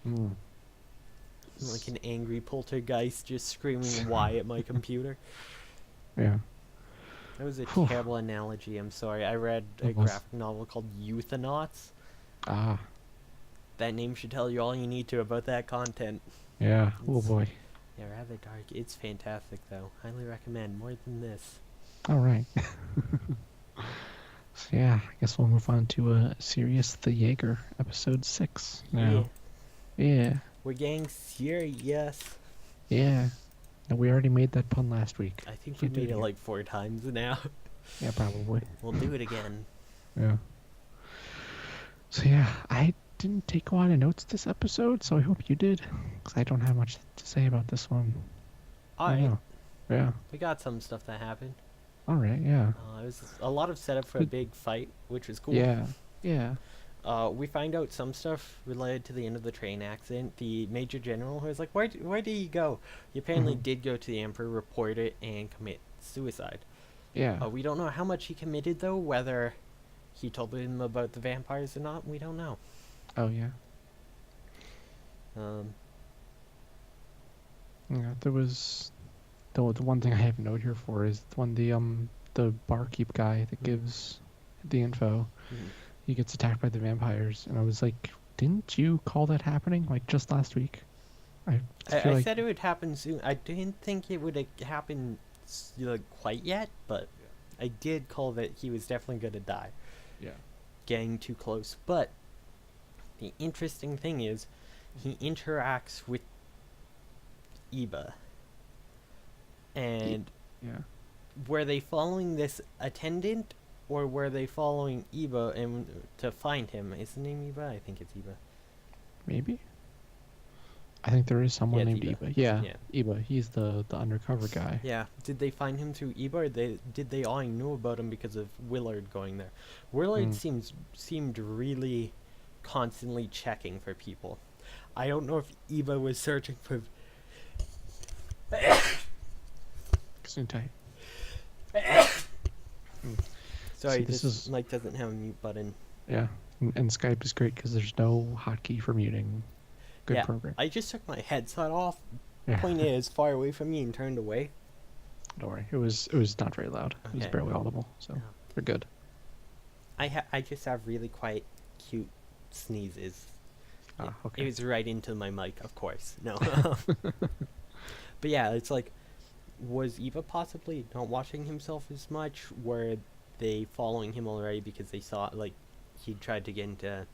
Mm. I'm like an angry poltergeist just screaming why at my computer. Yeah. That was a Whew. terrible analogy. I'm sorry. I read a It was. graphic novel called Euthanauts. Ah. That name should tell you all you need to about that content. Yeah. Oh It's- boy. Yeah, rather dark. It's fantastic, though. Highly recommend. More than this. All right. So yeah, I guess we'll move on to Sirius the Jaeger, episode 6 now. Yeah. We're getting serious. Yeah. No, we already made that pun last week. I think We we made did. it like 4 times now. Yeah, probably. We'll do it again. Yeah. So yeah, I didn't take a lot of notes this episode, so I hope you did, because I don't have much to say about this one. I don't Alright. know. Yeah. We got some stuff that happened. All right. Yeah. It was a lot of setup for a Good. big fight, which was cool. Yeah. Yeah. We find out some stuff related to the end of the train accident. The Major General who was like, where did he go? He apparently Mhm. did go to the Emperor, report it, and commit suicide. Yeah. We don't know how much he committed, though, whether he told him about the vampires or not. We don't know. Oh yeah. Um, Yeah. There was the one thing I have a note here for is when the barkeep guy that Mhm. gives the info, mhm. he gets attacked by the vampires, and I was like, didn't you call that happening like just last week? I feel I like said it would happen soon. I didn't think it would happen quite yet, but I did call that he was definitely going to die. yeah. Getting too close. But the interesting thing is, he interacts with Iba. And Yeah. were they following this attendant, or were they following Iba and to find him? Is the name Iba? I think it's Iba. Maybe. I think there is someone Yeah, it's named Iba. Iba. Yeah, Yeah. Iba. He's the undercover guy. Yeah. Did they find him through Iba, or did they all know about him because of Willard going there? Willard Mm. seemed really constantly checking for people. I don't know if Iba was searching for. Gesundheit. Sorry, See, this is mic doesn't have a mute button. yeah, and Skype is great because there's no hotkey for muting. Good Yeah, program. I just took my headset off. Yeah. Point is far away from me and turned away. Don't worry. It was not very loud. It was Okay. barely audible, so Yeah. we're good. I just have really quite cute sneezes. Okay. It was right into my mic, of course. No. But yeah, it's like, was Eva possibly not watching himself as much? Were they following him already because they saw, like, he tried to get into,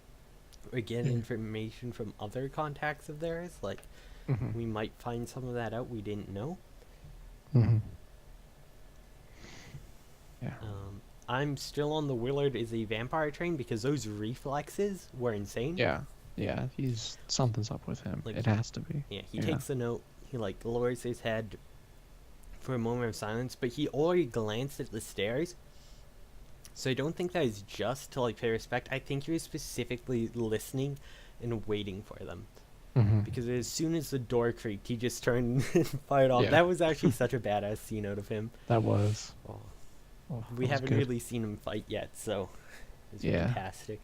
or get information from other contacts of theirs? Like, Mhm. we might find some of that out we didn't know. Mhm. Yeah. I'm still on the Willard is a vampire train because those reflexes were insane. Yeah. Yeah. He's something's up with him. Like, It has to be. Yeah, he takes the note, he, like, lowers his head for a moment of silence, but he already glanced at the stairs. So I don't think that is just to, like, pay respect. I think he was specifically listening and waiting for them. Mhm. Because as soon as the door creaked, he just turned and fired off. Yeah. That was actually such a badass scene out of him. That was. Oh, Oh, we that was haven't good. really seen him fight yet, so it's Yeah. fantastic.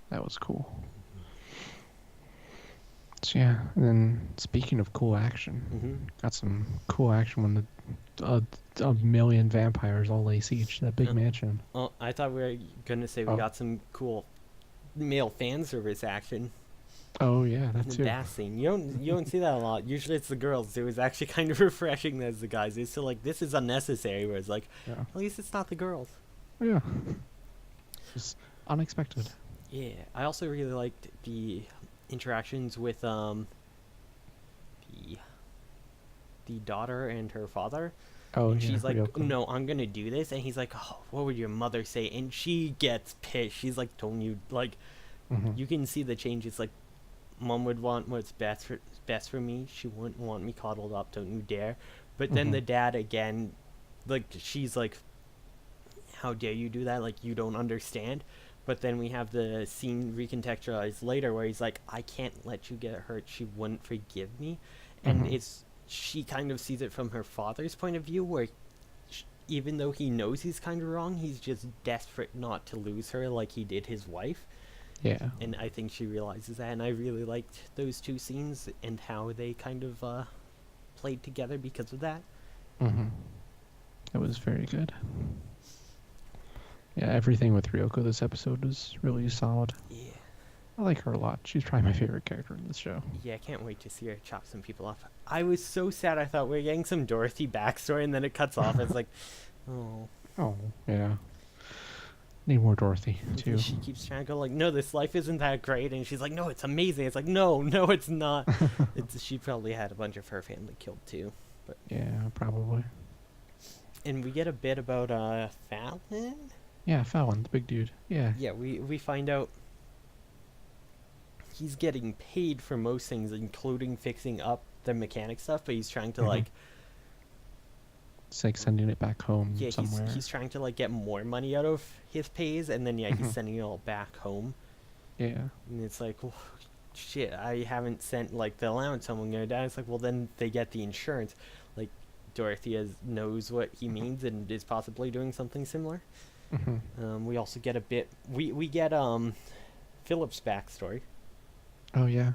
That was cool. So yeah, and then speaking of cool action, Mm-hmm. got some cool action when a million vampires all lay siege to that big mansion. Oh, I thought we were gonna say we Oh. got some cool male fan service action. Oh yeah, that In the too. bath scene. You don't see that a lot. Usually it's the girls. It was actually kind of refreshing as the guys. It's still like, this is unnecessary, where it's like, Yeah. at least it's not the girls. Yeah. Just unexpected. Yeah. I also really liked the interactions with the daughter and her father. Oh And yeah. she's like, Ryoko. no, I'm gonna do this. And he's like, oh, what would your mother say? And she gets pissed. She's like, don't you, like, Mhm. you can see the changes. Like, mom would want what's best for me. She wouldn't want me coddled up. Don't you dare. But then Mhm. the dad again, like, she's like, how dare you do that? Like, you don't understand. But then we have the scene recontextualized later where he's like, I can't let you get hurt. She wouldn't forgive me. And Mhm. she kind of sees it from her father's point of view, where even though he knows he's kind of wrong, he's just desperate not to lose her like he did his wife. Yeah. And I think she realizes that, and I really liked those two scenes and how they kind of played together because of that. Mhm. It was very good. Yeah, everything with Ryoko this episode was really solid. Yeah. I like her a lot. She's probably my favorite character in this show. Yeah, I can't wait to see her chop some people off. I was so sad. I thought we were getting some Dorothy backstory, and then it cuts off. It's like, oh. Oh, yeah. Need more Dorothy, too. She keeps trying to go like, no, this life isn't that great, and she's like, no, it's amazing. It's like, no, it's not. She probably had a bunch of her family killed too. But Yeah, probably. and we get a bit about Fallon. Yeah, Fallon, the big dude. Yeah. Yeah, we find out he's getting paid for most things, including fixing up the mechanic stuff, but he's trying to Mhm. like It's like sending it back home Yeah, somewhere. he's trying to like get more money out of his pays, and then he's sending it all back home. Yeah. And it's like, well, shit, I haven't sent like the allowance home. I'm gonna die. It's like, well, then they get the insurance. Like, Dorothea knows what he means and is possibly doing something similar. We also get a bit. We get Philip's backstory. Oh yeah,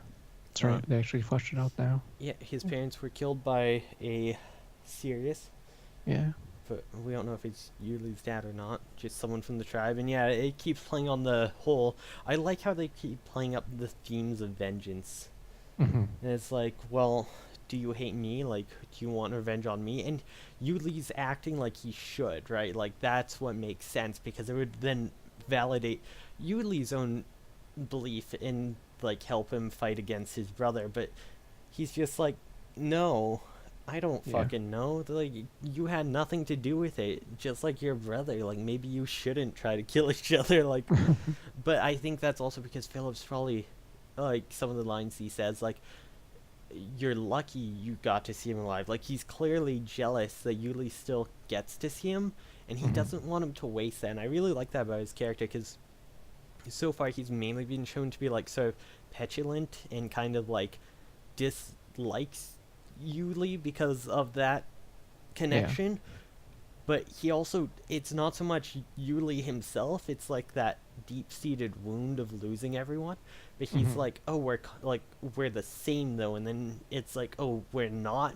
that's right. They actually fleshed it out now. Yeah, his parents were killed by a Sirius. Yeah. But we don't know if it's Yuli's dad or not. Just someone from the tribe. And yeah, it keeps playing on the whole. I like how they keep playing up the themes of vengeance. And it's like, well, do you hate me? Like, do you want revenge on me? And Yuli's acting like he should, right? Like, that's what makes sense, because it would then validate Yuli's own belief and, like, help him fight against his brother. But he's just like, no, I don't fucking know. Like, you had nothing to do with it, just like your brother. Like, maybe you shouldn't try to kill each other. Like, but I think that's also because Philip's probably, like, some of the lines he says, like, you're lucky you got to see him alive. Like, he's clearly jealous that Yuli still gets to see him, and he doesn't want him to waste that. And I really like that about his character, because so far he's mainly been shown to be, like, sort of petulant and kind of, like, dislikes Yuli because of that connection. But he also, it's not so much Yuli himself, it's like that deep-seated wound of losing everyone. But he's like, oh, we're the same though, and then it's like, oh, we're not.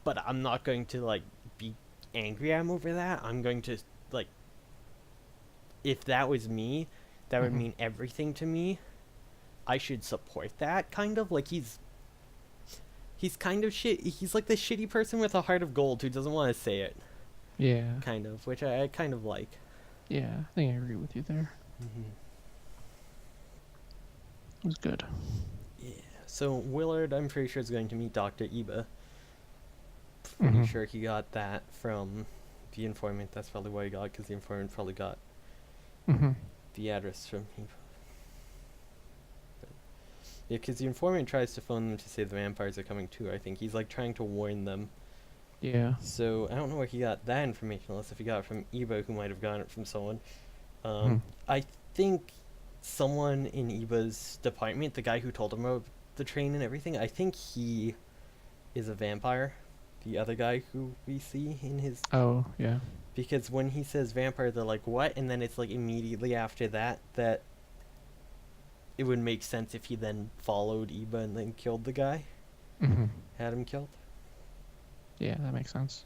But I'm not going to, like, be angry at him over that. I'm going to, like, if that was me, that would mean everything to me. I should support that, kind of. Like, he's kind of shit. He's like the shitty person with a heart of gold who doesn't want to say it. Yeah. Kind of, which I kind of like. Yeah, I think I agree with you there. It was good. Yeah. So Willard, I'm pretty sure, is going to meet Dr. Iba. Pretty sure he got that from the informant. That's probably what he got, because the informant probably got the address from Iba. Yeah, because the informant tries to phone them to say the vampires are coming too. I think he's like trying to warn them. Yeah. So I don't know where he got that information, unless if he got it from Iba, who might have gotten it from someone. I think someone in Iba's department, the guy who told him about the train and everything, I think he is a vampire. The other guy who we see in his... Oh, yeah. Because when he says vampire, they're like, what? And then it's like immediately after that it would make sense if he then followed Iba and then killed the guy. Had him killed. Yeah, that makes sense.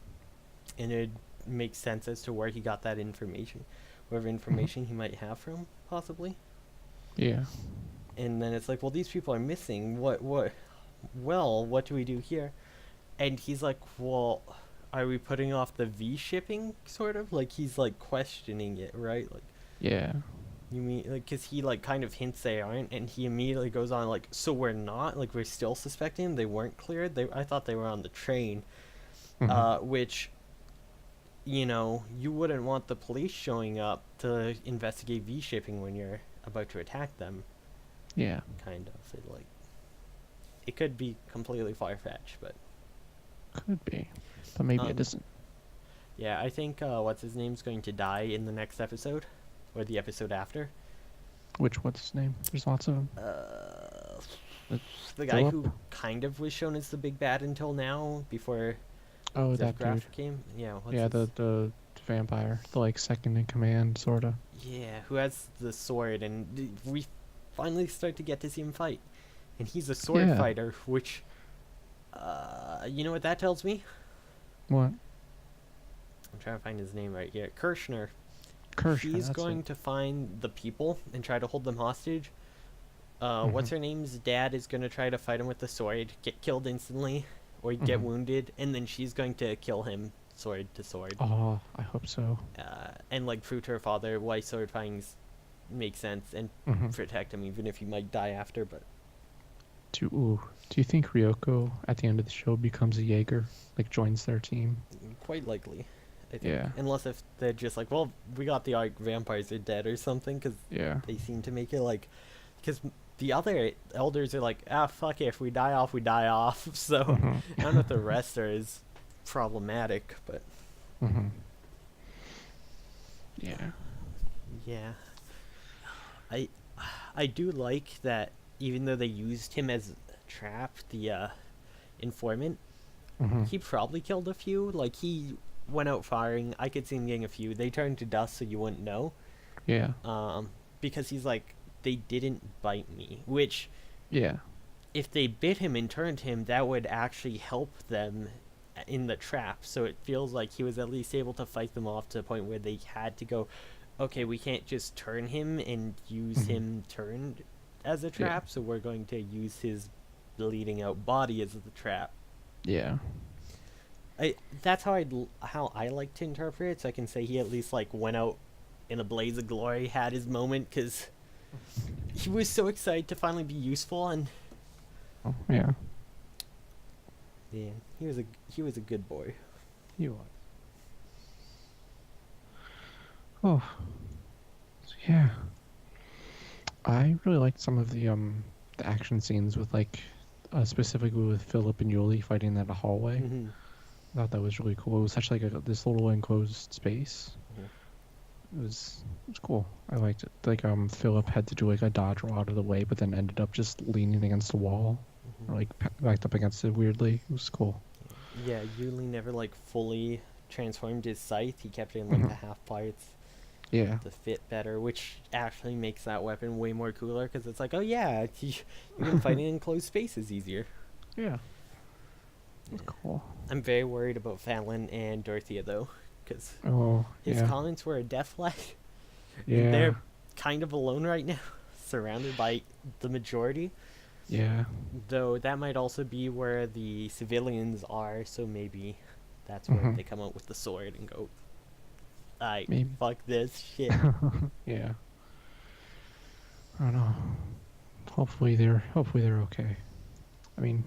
And it makes sense as to where he got that information. Whatever information he might have from, possibly. Yeah. And then it's like, well, these people are missing. What do we do here? And he's like, well, are we putting off the V-shipping, sort of? Like, he's, like, questioning it, right? Like, yeah. You mean, like, because he, like, kind of hints they aren't, and he immediately goes on, like, so we're not? Like, we're still suspecting they weren't cleared? I thought they were on the train. Which, you know, you wouldn't want the police showing up to investigate V-shipping when you're about to attack them. Yeah. Kind of. It could be completely far-fetched, but... Could be. But maybe it isn't. Yeah, I think, what's his name's going to die in the next episode. Or the episode after. What's his name? There's lots of them. The guy who kind of was shown as the big bad until now, before that dude came. Yeah, the vampire, the, like, second in command, sorta. Yeah, who has the sword, and we finally start to get to see him fight. And he's a sword fighter, which, you know what that tells me? What? I'm trying to find his name right here. Kirshner. He's going to find the people and try to hold them hostage. What's her name's dad is going to try to fight him with the sword, get killed instantly, or get wounded, and then she's going to kill him sword to sword. Oh, I hope so. And, like, prove to her father why sword fighting makes sense, and protect him even if he might die after. But do you think Ryoko at the end of the show becomes a Jaeger, like joins their team? Quite likely. I think. Yeah. Unless if they're just like, well, we got the vampires are dead or something, because they seem to make it like, because the other elders are like, fuck it, if we die off, we die off. So I don't know if the rest is problematic, but Mm-hmm. Yeah. yeah. I I do like that even though they used him as a trap, the informant, Mm-hmm. he probably killed a few. Like he went out firing. I could see him getting a few. They turned to dust so you wouldn't know. Yeah. Because he's like, they didn't bite me, which Yeah. if they bit him and turned him, that would actually help them in the trap. So it feels like he was at least able to fight them off to the point where they had to go, okay, we can't just turn him and use Mm-hmm. him turned as a Yeah. trap, so we're going to use his bleeding out body as the trap. Yeah. That's how I like to interpret it. So I can say he at least like went out in a blaze of glory, had his moment because he was so excited to finally be useful, and Oh, yeah. yeah, he was a good boy. You are. Oh, so yeah. I really liked some of the action scenes with like specifically with Philip and Yuli fighting in a hallway. Mm-hmm. I thought that was really cool. It was such like this little enclosed space. Mhm. It was cool. I liked it. Like Philip had to do like a dodge roll out of the way, but then ended up just leaning against the wall, or like backed up against it weirdly. It was cool. Yeah, Yuli never like fully transformed his scythe. He kept it in like Mhm. the half parts Yeah. to fit better, which actually makes that weapon way more cooler because it's like, oh yeah, you can fight in enclosed spaces easier. Yeah. Yeah. Cool. I'm very worried about Fallon and Dorothea though, because Oh, his yeah. comments were a death flag, Yeah. and they're kind of alone right now, surrounded by the majority. Yeah. Though that might also be where the civilians are, so maybe that's where Mhm. they come out with the sword and go, "I Maybe. fuck this shit." Yeah. I don't know. Hopefully they're okay. I mean,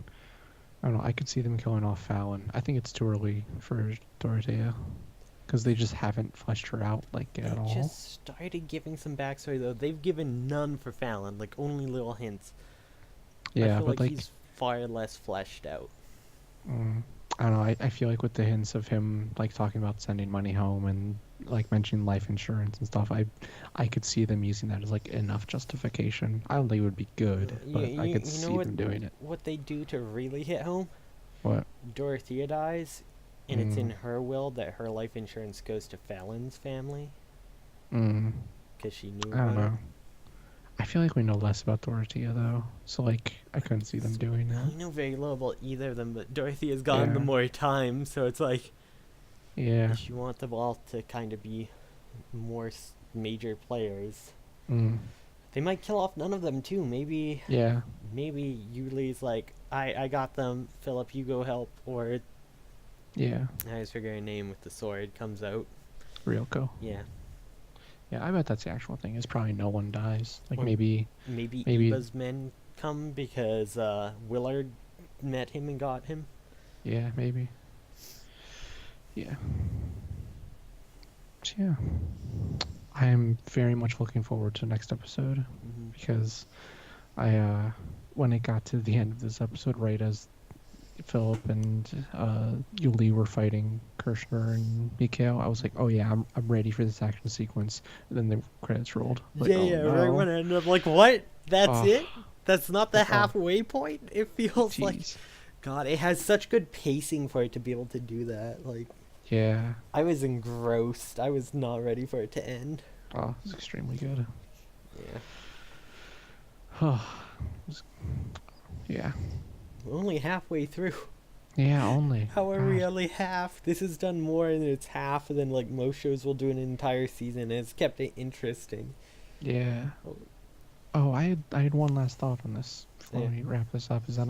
I don't know. I could see them killing off Fallon. I think it's too early for Dorothea because they just haven't fleshed her out like They at all. just started giving some backstory though. They've given none for Fallon, like only little hints. I Yeah, feel but like he's far less fleshed out. mm, I don't know. I feel like with the hints of him like talking about sending money home and like mentioning life insurance and stuff, I could see them using that as like enough justification. I don't think it would be good, but I could You know see them doing it. what they do to really hit home? What? Dorothea dies, and it's in Mm, her will that her life insurance goes to Fallon's family mm, because she knew I don't about it. know. I feel like we know less about Dorothea though, so like I couldn't see them doing that. I know very little about either of them, but Dorothea's gone the Yeah. more time, so it's like Yeah. if you want them all to kind of be more major players, Mm, they might kill off none of them too. yeah. Maybe Yuli's like, I got them, Philip, you go help, or Yeah. I always figure a name with the sword comes out. Ryoko. Yeah. Yeah, I bet that's the actual thing. Is probably no one dies. Like Or maybe. maybe Maybe- Eva's men come because Willard met him and got him. Yeah, maybe. Yeah. But yeah. I am very much looking forward to next episode Mm-hmm. because I when it got to the end of this episode, right as Philip and Yuli were fighting Kirshner and Mikhail, I was like, oh yeah, I'm ready for this action sequence. And then the credits rolled. Like, Yeah, oh, yeah, no. right when I ended up like, what? That's Oh. it? That's not the Oh. halfway point? It feels like, Jeez. God, it has such good pacing for it to be able to do that. Like, Yeah. I was engrossed. I was not ready for it to end. Oh, it's extremely good. Yeah. Yeah. We're only halfway through. Yeah, only. How are we Gosh. only half? This has done more in its half than like most shows will do in an entire season, and it's kept it interesting. Yeah. Oh. Oh, I had one last thought on this before Yeah. we wrap this up. Is that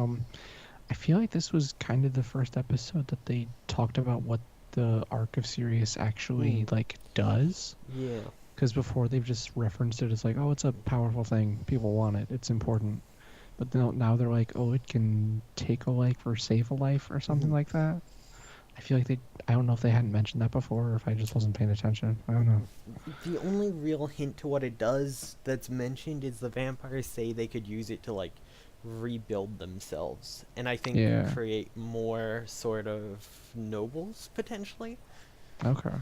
I feel like this was kind of the first episode that they talked about what the arc of Sirius actually like does. Yeah. Because before they've just referenced it as like, oh, it's a powerful thing. People want it. It's important. But now they're like, oh, it can take a life or save a life or something Mhm. like that. I feel like I don't know if they hadn't mentioned that before or if I just wasn't paying attention. I don't know. The only real hint to what it does that's mentioned is the vampires say they could use it to like rebuild themselves, and I think Yeah. create more sort of nobles potentially. Okay.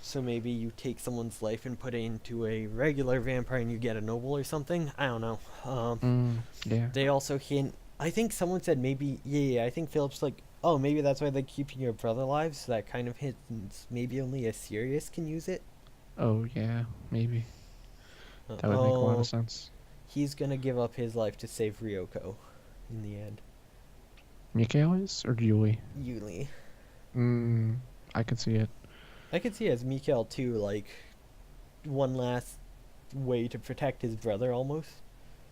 So maybe you take someone's life and put it into a regular vampire and you get a noble or something. I don't know. Yeah. They also hint. I think someone said maybe. Yeah, I think Philip's like, oh, maybe that's why they're keeping your brother alive. So that kind of hints maybe only a Sirius can use it. Oh yeah. Maybe that would make a lot of Oh, sense. he's gonna give up his life to save Ryoko in the end. Mikhail is or Julie? Yuli. Mm. I could see it. I could see as Mikael too, like one last way to protect his brother almost.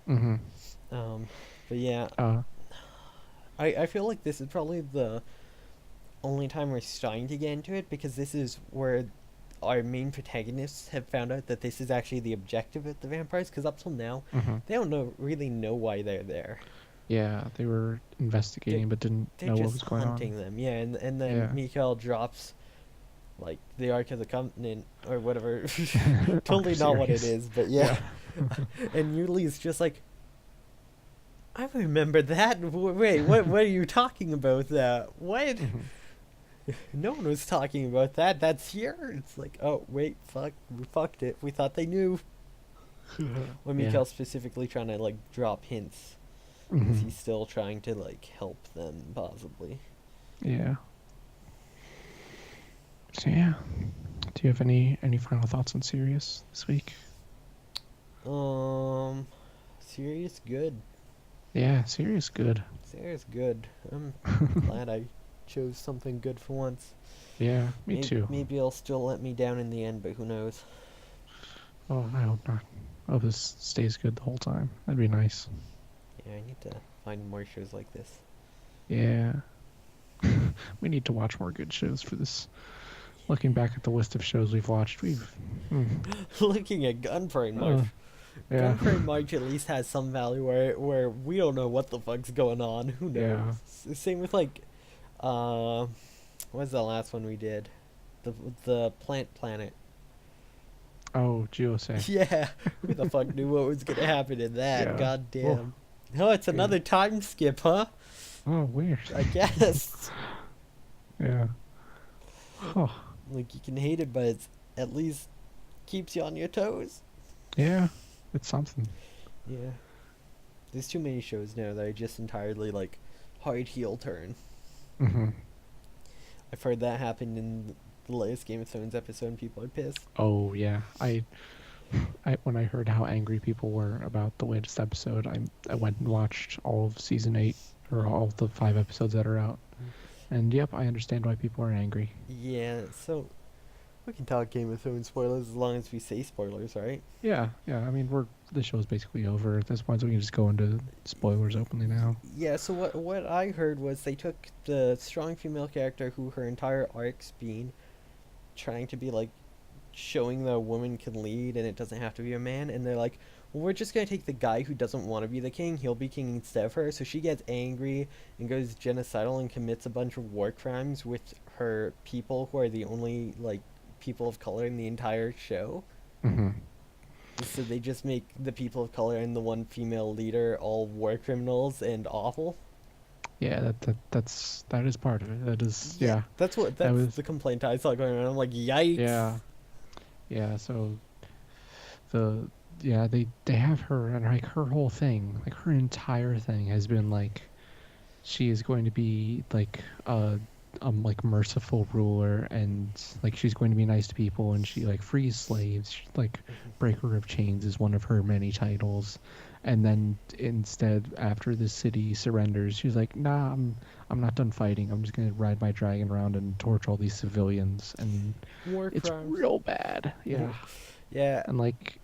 Mm-hmm. Um, but yeah, Uh. I feel like this is probably the only time we're starting to get into it, because this is where our main protagonists have found out that this is actually the objective of the vampires, because up till now Mm-hmm. they don't really know why they're there. Yeah, they were investigating but didn't They're know what just was going hunting on. them, yeah, and then Yeah. Mikael drops like the Ark of the Covenant or whatever. Totally Arc not what it series. is, but yeah. And Yuli's just like, I remember that. Wait, what are you talking about? That what? No one was talking about that. That's here. It's like, oh wait, fuck, we fucked it. We thought they knew. When Yeah. Mikael's specifically trying to like drop hints, because he's still trying to like help them possibly. Yeah. So yeah. Do you have any final thoughts on Sirius this week? Serious good. Yeah, Sirius good. Serious good. I'm glad I chose something good for once. Yeah, me too. Maybe it'll still let me down in the end, but who knows? Oh, I hope not. I hope this stays good the whole time. That'd be nice. Yeah, I need to find more shows like this. Yeah. We need to watch more good shows for this. Looking back at the list of shows we've watched, Looking at Gunprey March. yeah. Gunprey March at least has some value where we don't know what the fuck's going on. Who knows? Same with like, what was the last one we did? The Plant Planet. Oh, Geosay. Yeah, who the fuck knew what was gonna happen in that? Yeah. God damn. Oh, it's another time skip, huh? Oh, weird. I guess. Yeah. Oh. Like, you can hate it, but it's at least keeps you on your toes. Yeah. It's something. Yeah. There's too many shows now that are just entirely, like, hard heel turn. Mm-hmm. I've heard that happened in the latest Game of Thrones episode and people are pissed. Oh, yeah. I when I heard how angry people were about the latest episode, I went and watched all of season 8, or all of the 5 episodes that are out. And yep, I understand why people are angry. Yeah, so we can talk Game of Thrones spoilers as long as we say spoilers, right? Yeah. I mean, the show's basically over at this point, so we can just go into spoilers openly now. Yeah, so what I heard was they took the strong female character who her entire arc's been trying to be like showing that a woman can lead and it doesn't have to be a man, and they're like, well, we're just gonna take the guy who doesn't want to be the king, he'll be king instead of her. So she gets angry and goes genocidal and commits a bunch of war crimes with her people, who are the only like people of color in the entire show. Mm-hmm. So they just make the people of color and the one female leader all war criminals and awful. Yeah, that is part of it. That is, yeah. That's the complaint I saw going around. I'm like, yikes. Yeah. So they have her, and like her whole thing, like her entire thing has been like she is going to be like like merciful ruler, and like she's going to be nice to people, and she like frees slaves. She, like breaker of chains is one of her many titles. And then instead, after the city surrenders, she's like, nah, I'm not done fighting. I'm just gonna ride my dragon around and torch all these civilians, and War it's crimes. real bad. Yeah. Yeah. And like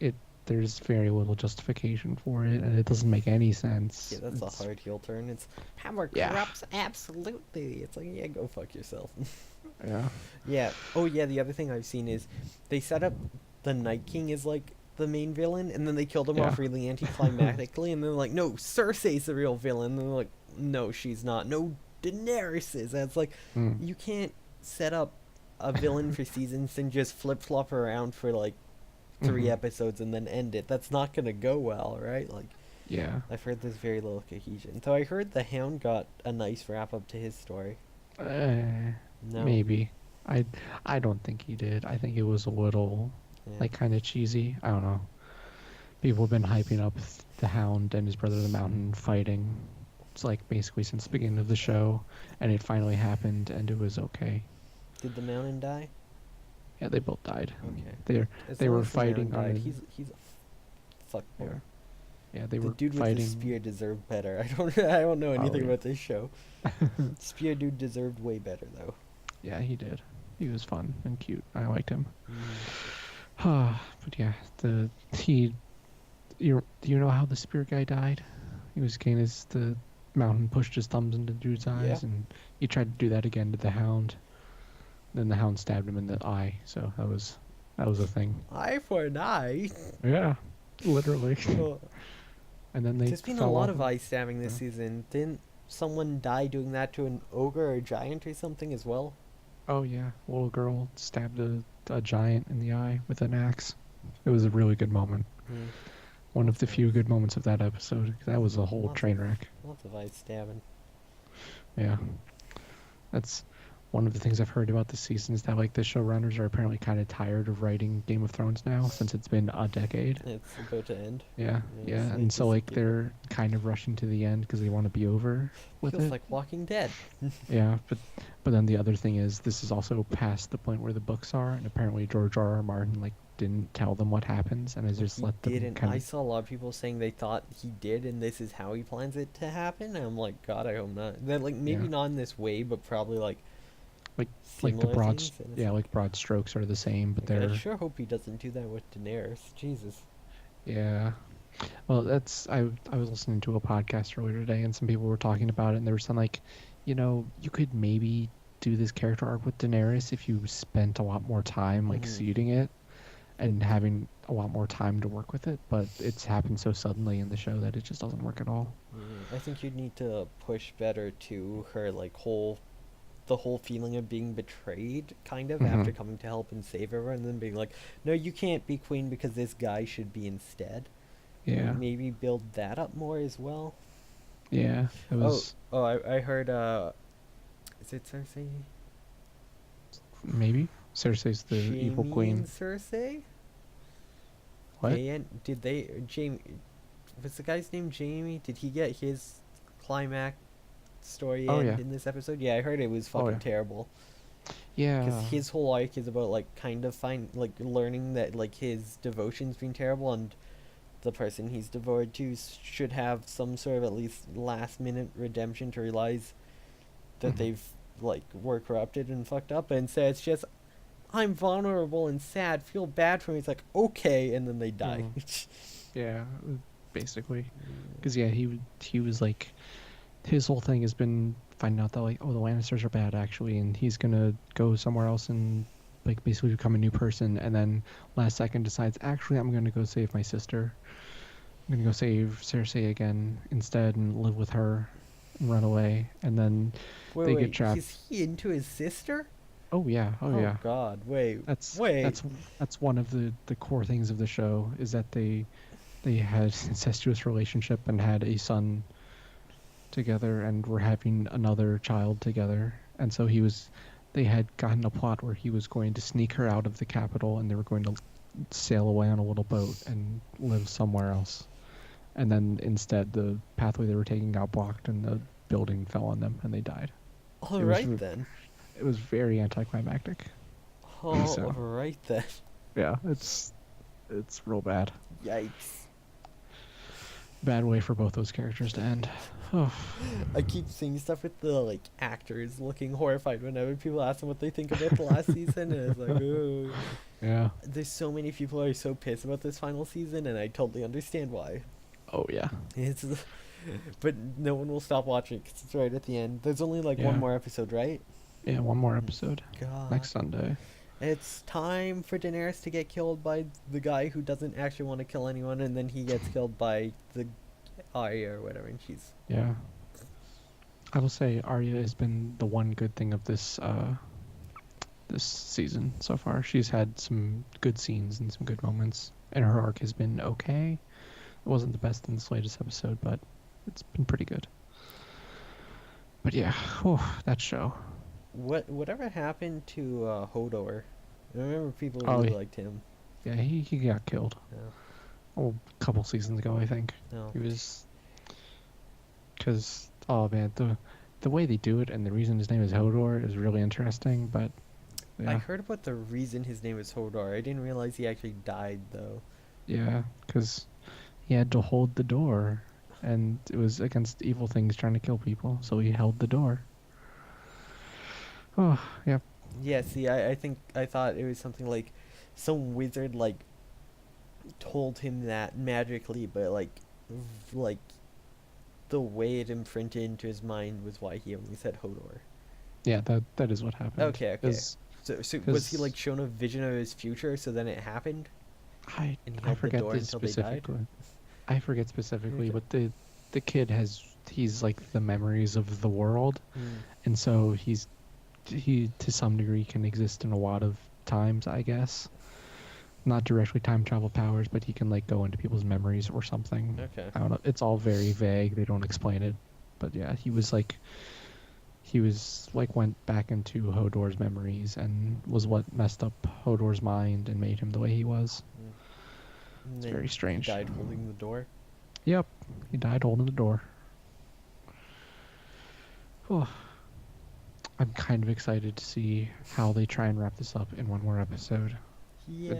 there's very little justification for it, and it doesn't make any sense. Yeah, that's a hard heel turn. It's power corrupts absolutely. It's like, yeah, go fuck yourself. Yeah. Yeah. Oh yeah, the other thing I've seen is they set up the Night King as like the main villain, and then they killed him off really anticlimactically, and then like, no, Cersei's the real villain, and they're like, no, she's not. No, Daenerys is. And it's like, you can't set up a villain for seasons and just flip-flop around for like 3 episodes and then end it. That's not gonna go well, right? Like, Yeah. I've heard there's very little cohesion. Though I heard the Hound got a nice wrap up to his story. Uh, No. maybe. I I don't think he did. I think it was a little Yeah. like kind of cheesy. I don't know. People have been hyping up the Hound and his brother the Mountain fighting. It's like basically since the beginning of the show, and it finally happened, and it was okay. Did the Mountain die? Yeah, they both died. Okay. They As they long were as the Mountain fighting on died, a he's a fuck boy. yeah, yeah they The were dude with the fighting. spear deserved better. I don't know anything yeah. about this show. Spear dude deserved way better though. Yeah, he did. He was fun and cute. I liked him. Mm. But yeah, do you know how the spear guy died? He was getting the Mountain pushed his thumbs into dude's eyes, Yeah. and he tried to do that again to the Hound. Then the Hound stabbed him in the eye, so that was a thing. Eye for an eye. Yeah, literally. Oh, And then they there's been a fell lot off of eye stabbing this season. Didn't someone die doing that to an ogre or a giant or something as well? Oh yeah, a little girl stabbed a giant in the eye with an axe. It was a really good moment. Mm. One of the few good moments of that episode. That was a whole train wreck. Lots of eye stabbing. Yeah. That's one of the things I've heard about this season is that like the showrunners are apparently kind of tired of writing Game of Thrones now since it's been a decade. It's about to end. Yeah, Yeah, yeah, it's and like so this like big- they're kind of rushing to the end because they want to be over with Feels it. like Walking Dead. Yeah, but then the other thing is this is also past the point where the books are, and apparently George R. Martin like didn't tell them what happens and has just He let them didn't. kind I of saw a lot of people saying they thought he did, and this is how he plans it to happen. And I'm like, God, I hope not. That like maybe Yeah. not in this way, but probably like like the similar things. And it's yeah, like broad strokes are the same, but like, I they're sure hope he doesn't do that with Daenerys. Jesus. yeah. Well, that's I was listening to a podcast earlier today, and some people were talking about it, and they were saying like, you know, you could maybe do this character arc with Daenerys if you spent a lot more time like Mhm. seeding it and having a lot more time to work with it, but it's happened so suddenly in the show that it just doesn't work at all. I think you'd need to push better to her like the whole feeling of being betrayed, kind of after Mhm. coming to help and save everyone, and then being like, no, you can't be queen because this guy should be instead. Yeah. Maybe build that up more as well. Yeah. It was I heard. Is it Cersei? maybe Cersei's the evil Jaime queen. and Cersei? What? Did they? Jamie. Was the guy's name Jamie? Did he get his climax story Oh, end yeah. in this episode? Yeah, I heard it was Oh, fucking yeah. terrible. Yeah. Because his whole arc is about like kind of learning that like his devotion's been terrible, and the person he's devoted to should have some sort of at least last minute redemption to realize that Mhm. they've like were corrupted and fucked up, and instead it's just I'm vulnerable and sad, feel bad for me. It's like okay, and then they die. Yeah, basically. Because yeah, he was like, his whole thing has been finding out that like, oh, the Lannisters are bad actually, and he's gonna go somewhere else and like basically become a new person, and then last second decides actually I'm gonna go save my sister. I'm gonna go save Cersei again instead and live with her and run away, and then they get trapped. Is he into his sister? Oh yeah, oh yeah. God, wait. That's Wait. that's one of the core things of the show is that they had an incestuous relationship and had a son together and were having another child together, and so they had gotten a plot where he was going to sneak her out of the capital and they were going to sail away on a little boat and live somewhere else, and then instead the pathway they were taking got blocked and the building fell on them and they died. All It was right re- then. It was very anticlimactic. All So. right then. Yeah, it's real bad. Yikes. Bad way for both those characters to end. Oh. I keep seeing stuff with the like actors looking horrified whenever people ask them what they think about the last season, and it's like, ooh. Yeah. There's so many people who are so pissed about this final season, and I totally understand why. Oh yeah. It's, but no one will stop watching because it's right at the end. There's only like one Yeah. more episode, right? Yeah, one more episode God. next Sunday. It's time for Daenerys to get killed by the guy who doesn't actually want to kill anyone, and then he gets killed by the Arya or whatever, and she's Yeah. I will say Arya has been the one good thing of this this season so far. She's had some good scenes and some good moments, and her arc has been okay. It wasn't the best in this latest episode, but it's been pretty good. But yeah, that show. Whatever happened to Hodor? I remember people Oh, really liked him. yeah, he got killed. No, Oh, a couple seasons ago, I think. no. He was, because, oh man, the way they do it and the reason his name is Hodor is really interesting, but I yeah. heard about the reason his name is Hodor. I didn't realize he actually died though. Yeah, because he had to hold the door, and it was against evil things trying to kill people, so he held the door. Oh, yeah. Yeah, see, I thought it was something like some wizard like told him that magically, but like the way it imprinted into his mind was why he only said Hodor. Yeah, that is what happened. Okay, okay. So was he like Because shown a vision of his future, so then it happened, I and he I held the forget door this until they died? specifically. I forget specifically, Okay. but the kid he's like the memories of the world, Mm. and so he to some degree can exist in a lot of times, I guess. Not directly time travel powers, but he can like go into people's memories or something. Okay. I don't know. It's all very vague. They don't explain it. But yeah, he was like went back into Hodor's memories and was what messed up Hodor's mind and made him the way he was. Mm. And It's then very he strange. died holding the door. Yep, he died holding the door. Oh, I'm kind of excited to see how they try and wrap this up in one more episode. Yeah.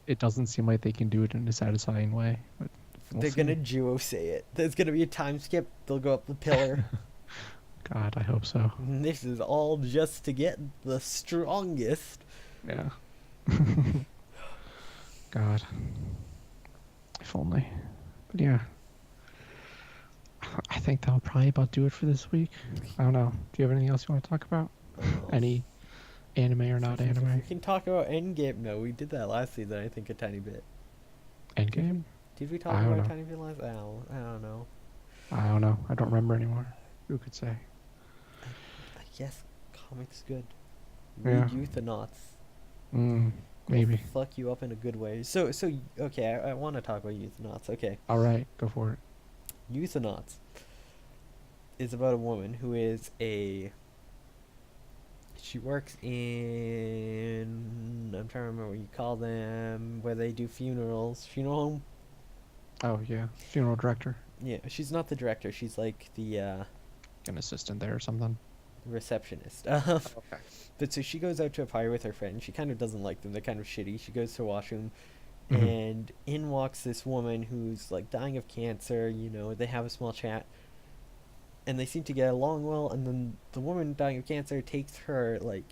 It doesn't seem like they can do it in a satisfying way, but we'll They're see. gonna duo say it. There's gonna be a time skip. They'll go up the pillar. God, I hope so. And this is all just to get the strongest. Yeah. God. If only. But yeah. I think that'll probably about do it for this week. I don't know. Do you have anything else you want to talk about? Any anime or not We anime? can talk about Endgame. No, we did that last season. I think a tiny bit. Endgame? Did we talk I don't about a know. tiny bit last? I don't know. I don't know. I don't remember anymore. Who could say? I guess comics good. Yeah. Read Euthonauts. Mm, maybe. It'll fuck you up in a good way. So okay. I want to talk about Euthonauts. Okay. All right, go for it. Euthonauts is about a woman who is she works in, I'm trying to remember what you call them, where they do funeral home. Oh yeah, funeral director, Yeah, she's not the director, she's like the an assistant there or something. receptionist. Okay. But so she goes out to a party with her friend. She kind of doesn't like them, they're kind of shitty. She goes to a washroom, Mhm. and in walks this woman who's like dying of cancer. They have a small chat, and they seem to get along well. And then the woman dying of cancer takes her like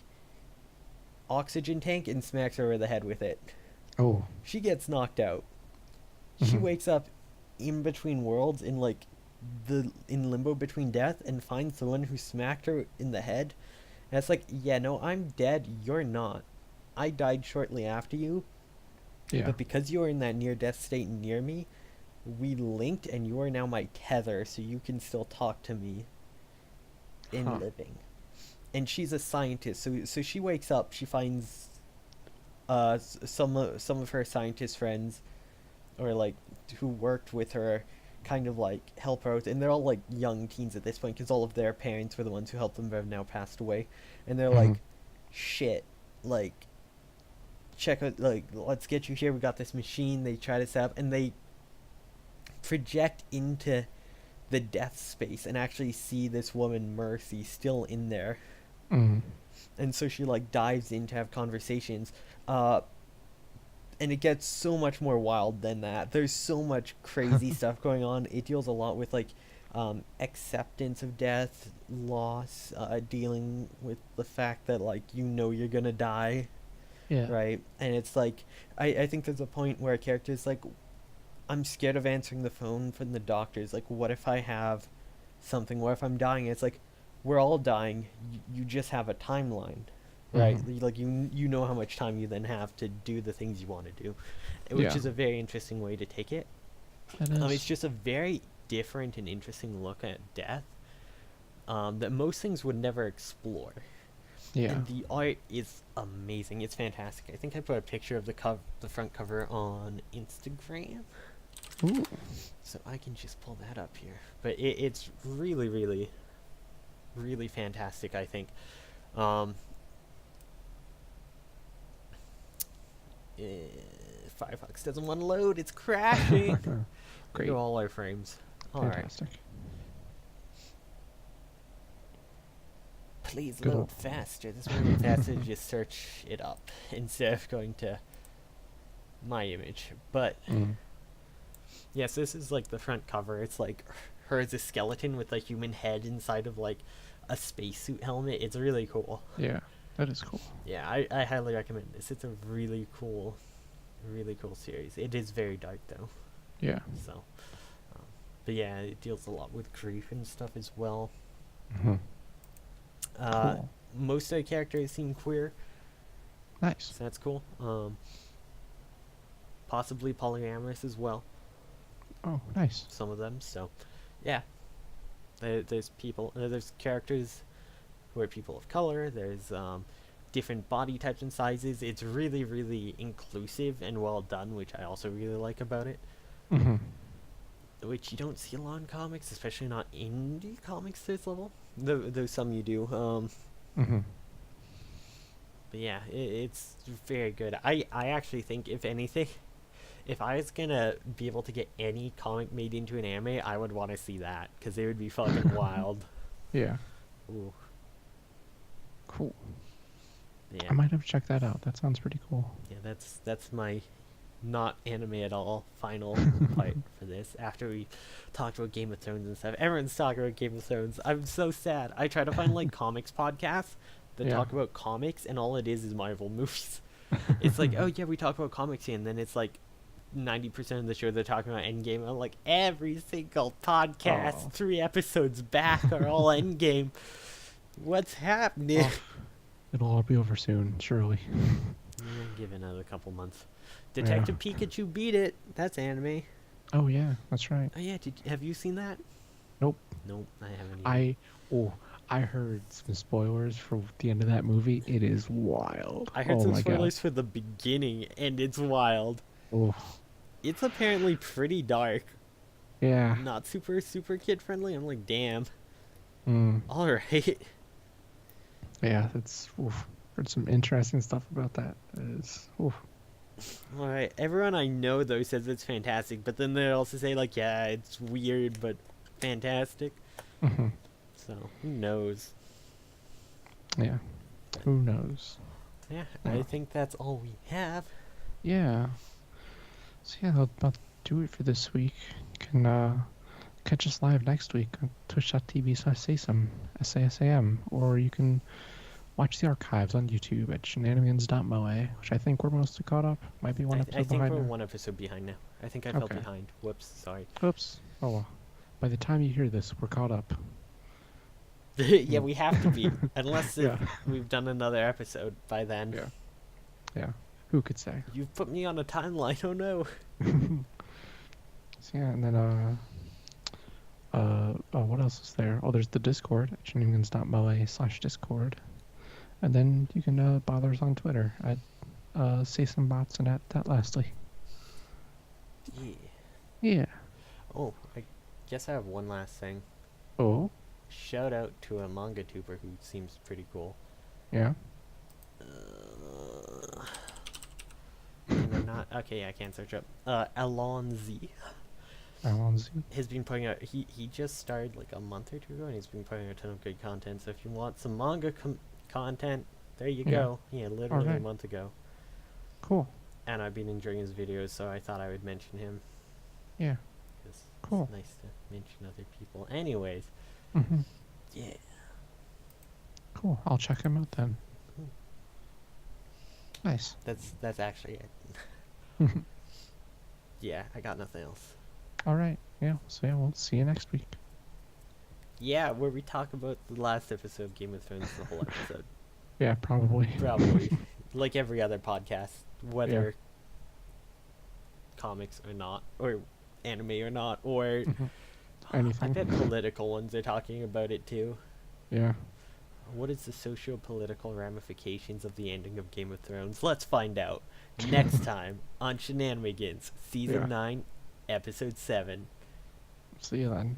oxygen tank and smacks her over the head with it. Oh. She gets knocked out. She Mhm. wakes up in between worlds, in like the in limbo between death, and finds the one who smacked her in the head. And it's like, yeah, no, I'm dead. You're not. I died shortly after you, Yeah. but because you are in that near death state near me, we linked, and you are now my tether, so you can still talk to me in Huh. living. And she's a scientist, so she wakes up. She finds some of her scientist friends, or like who worked with her, kind of like help her out, and they're all like young teens at this point because all of their parents were the ones who helped them but have now passed away, and they're Mhm. like, shit, like, check out, like, let's get you here. We got this machine. They try to set up, and they project into the death space and actually see this woman Mercy still in there. Mhm. And so she like dives in to have conversations, and it gets so much more wild than that. There's so much crazy stuff going on. It deals a lot with like acceptance of death, loss, dealing with the fact that like you're gonna die, Yeah. right? And it's like I think there's a point where a character is like, I'm scared of answering the phone from the doctors. Like, what if I have something? What if I'm dying? It's like, we're all dying. You just have a timeline, right? Mhm. Like, you know how much time you then have to do the things you want to do, which Yeah. is a very interesting way to take it. It It's is. just a very different and interesting look at death, that most things would never explore. Yeah. And the art is amazing. It's fantastic. I think I put a picture of the front cover on Instagram. Ooh. So I can just pull that up here. But it's really, really, really fantastic, I think. Firefox doesn't want to load. It's crashing. Great. Go all our frames. All right. Fantastic. Please Good load old- faster. This would be faster to just search it up instead of going to my image. But yes, this is like the front cover. It's like her as a skeleton with a human head inside of like a spacesuit helmet. It's really cool. Yeah, that is cool. Yeah, I highly recommend this. It's a really cool series. It is very dark though. Yeah. So, but yeah, it deals a lot with grief and stuff as well. Mm-hmm. Cool. Most of the characters seem queer, Nice. so that's cool. Possibly polyamorous as well. Oh, nice. Some of them. So, yeah. There's people. There's characters who are people of color. There's different body types and sizes. It's really, really inclusive and well done, which I also really like about it. Mm-hmm. Which you don't see a lot in comics, especially not indie comics to this level. Though some you do. Mm-hmm. But yeah, it's very good. I actually think, if anything, if I was gonna be able to get any comic made into an anime, I would want to see that, because it would be fucking wild. Yeah. Ooh. Cool. Yeah. I might have to check that out. That sounds pretty cool. Yeah, that's my not anime at all final fight for this. After we talked about Game of Thrones and stuff, everyone's talking about Game of Thrones. I'm so sad. I try to find like comics podcasts that Yeah. talk about comics, and all it is Marvel movies. It's like, oh yeah, we talk about comics here, and then it's like 90% of the show they're talking about Endgame. I'm like, every single podcast, Oh. 3 episodes back, are all Endgame. What's happening? Oh, it'll all be over soon, surely. Give it another couple months. Detective Pikachu beat it. That's anime. Oh yeah, that's right. Oh yeah, have you seen that? Nope. Nope, I haven't either. I heard some spoilers for the end of that movie. It is wild. I heard oh some my spoilers for the beginning, and it's wild. God. Oh. It's apparently pretty dark. Yeah. Not super, super kid friendly. I'm like, damn. Mm. Alright. Yeah, that's heard some interesting stuff about that. It is Alright. Everyone I know, though, says it's fantastic, but then they also say, like, yeah, it's weird, but fantastic. Mm-hmm. So, who knows? Yeah. Who knows? Yeah, Yeah. I think that's all we have. Yeah. So yeah, that'll about do it for this week. You can catch us live next week on twitch.tv/Sasam, SASAM, or you can watch the archives on YouTube at Shenanimegans.moa, which I think we're mostly caught up. Might be one episode I think behind we're now. one episode behind now. I think I fell Okay. behind. Whoops, sorry. Oops. Oh well. By the time you hear this, we're caught up. Yeah, we have to be. Unless Yeah. we've done another episode by then. Yeah. Yeah. Who could say? You've put me on a timeline, oh no. So yeah, and then what else is there? Oh, there's the Discord at shenanigans.moa/Discord. And then you can bother us on Twitter at SasamBots and at that lastly. Yeah. Yeah. Oh, I guess I have one last thing. Oh, Shout out to a manga tuber who seems pretty cool. yeah. Can I not? Okay, I can't search up. Alonzi Alonzi. has been putting out. He just started like a month or two ago, and he's been putting out a ton of good content. So if you want some manga content, there you Yeah. go. Yeah, literally a Alright. month ago. Cool. And I've been enjoying his videos, so I thought I would mention him. Yeah. 'Cause Cool. It's nice to mention other people. Anyways, Mm-hmm. yeah. Cool. I'll check him out then. Cool. Nice. That's actually it. Yeah, I got nothing else. All right. Yeah. So yeah, we'll see you next week. Yeah, where we talk about the last episode of Game of Thrones, the whole episode. Yeah, probably. Probably. Like every other podcast, whether comics or not, or anime or not, or Mhm. I Anything. bet political ones are talking about it too. Yeah. What is the socio-political ramifications of the ending of Game of Thrones? Let's find out next time on Shenanimegans, Season Yeah. 9, episode 7. See you then.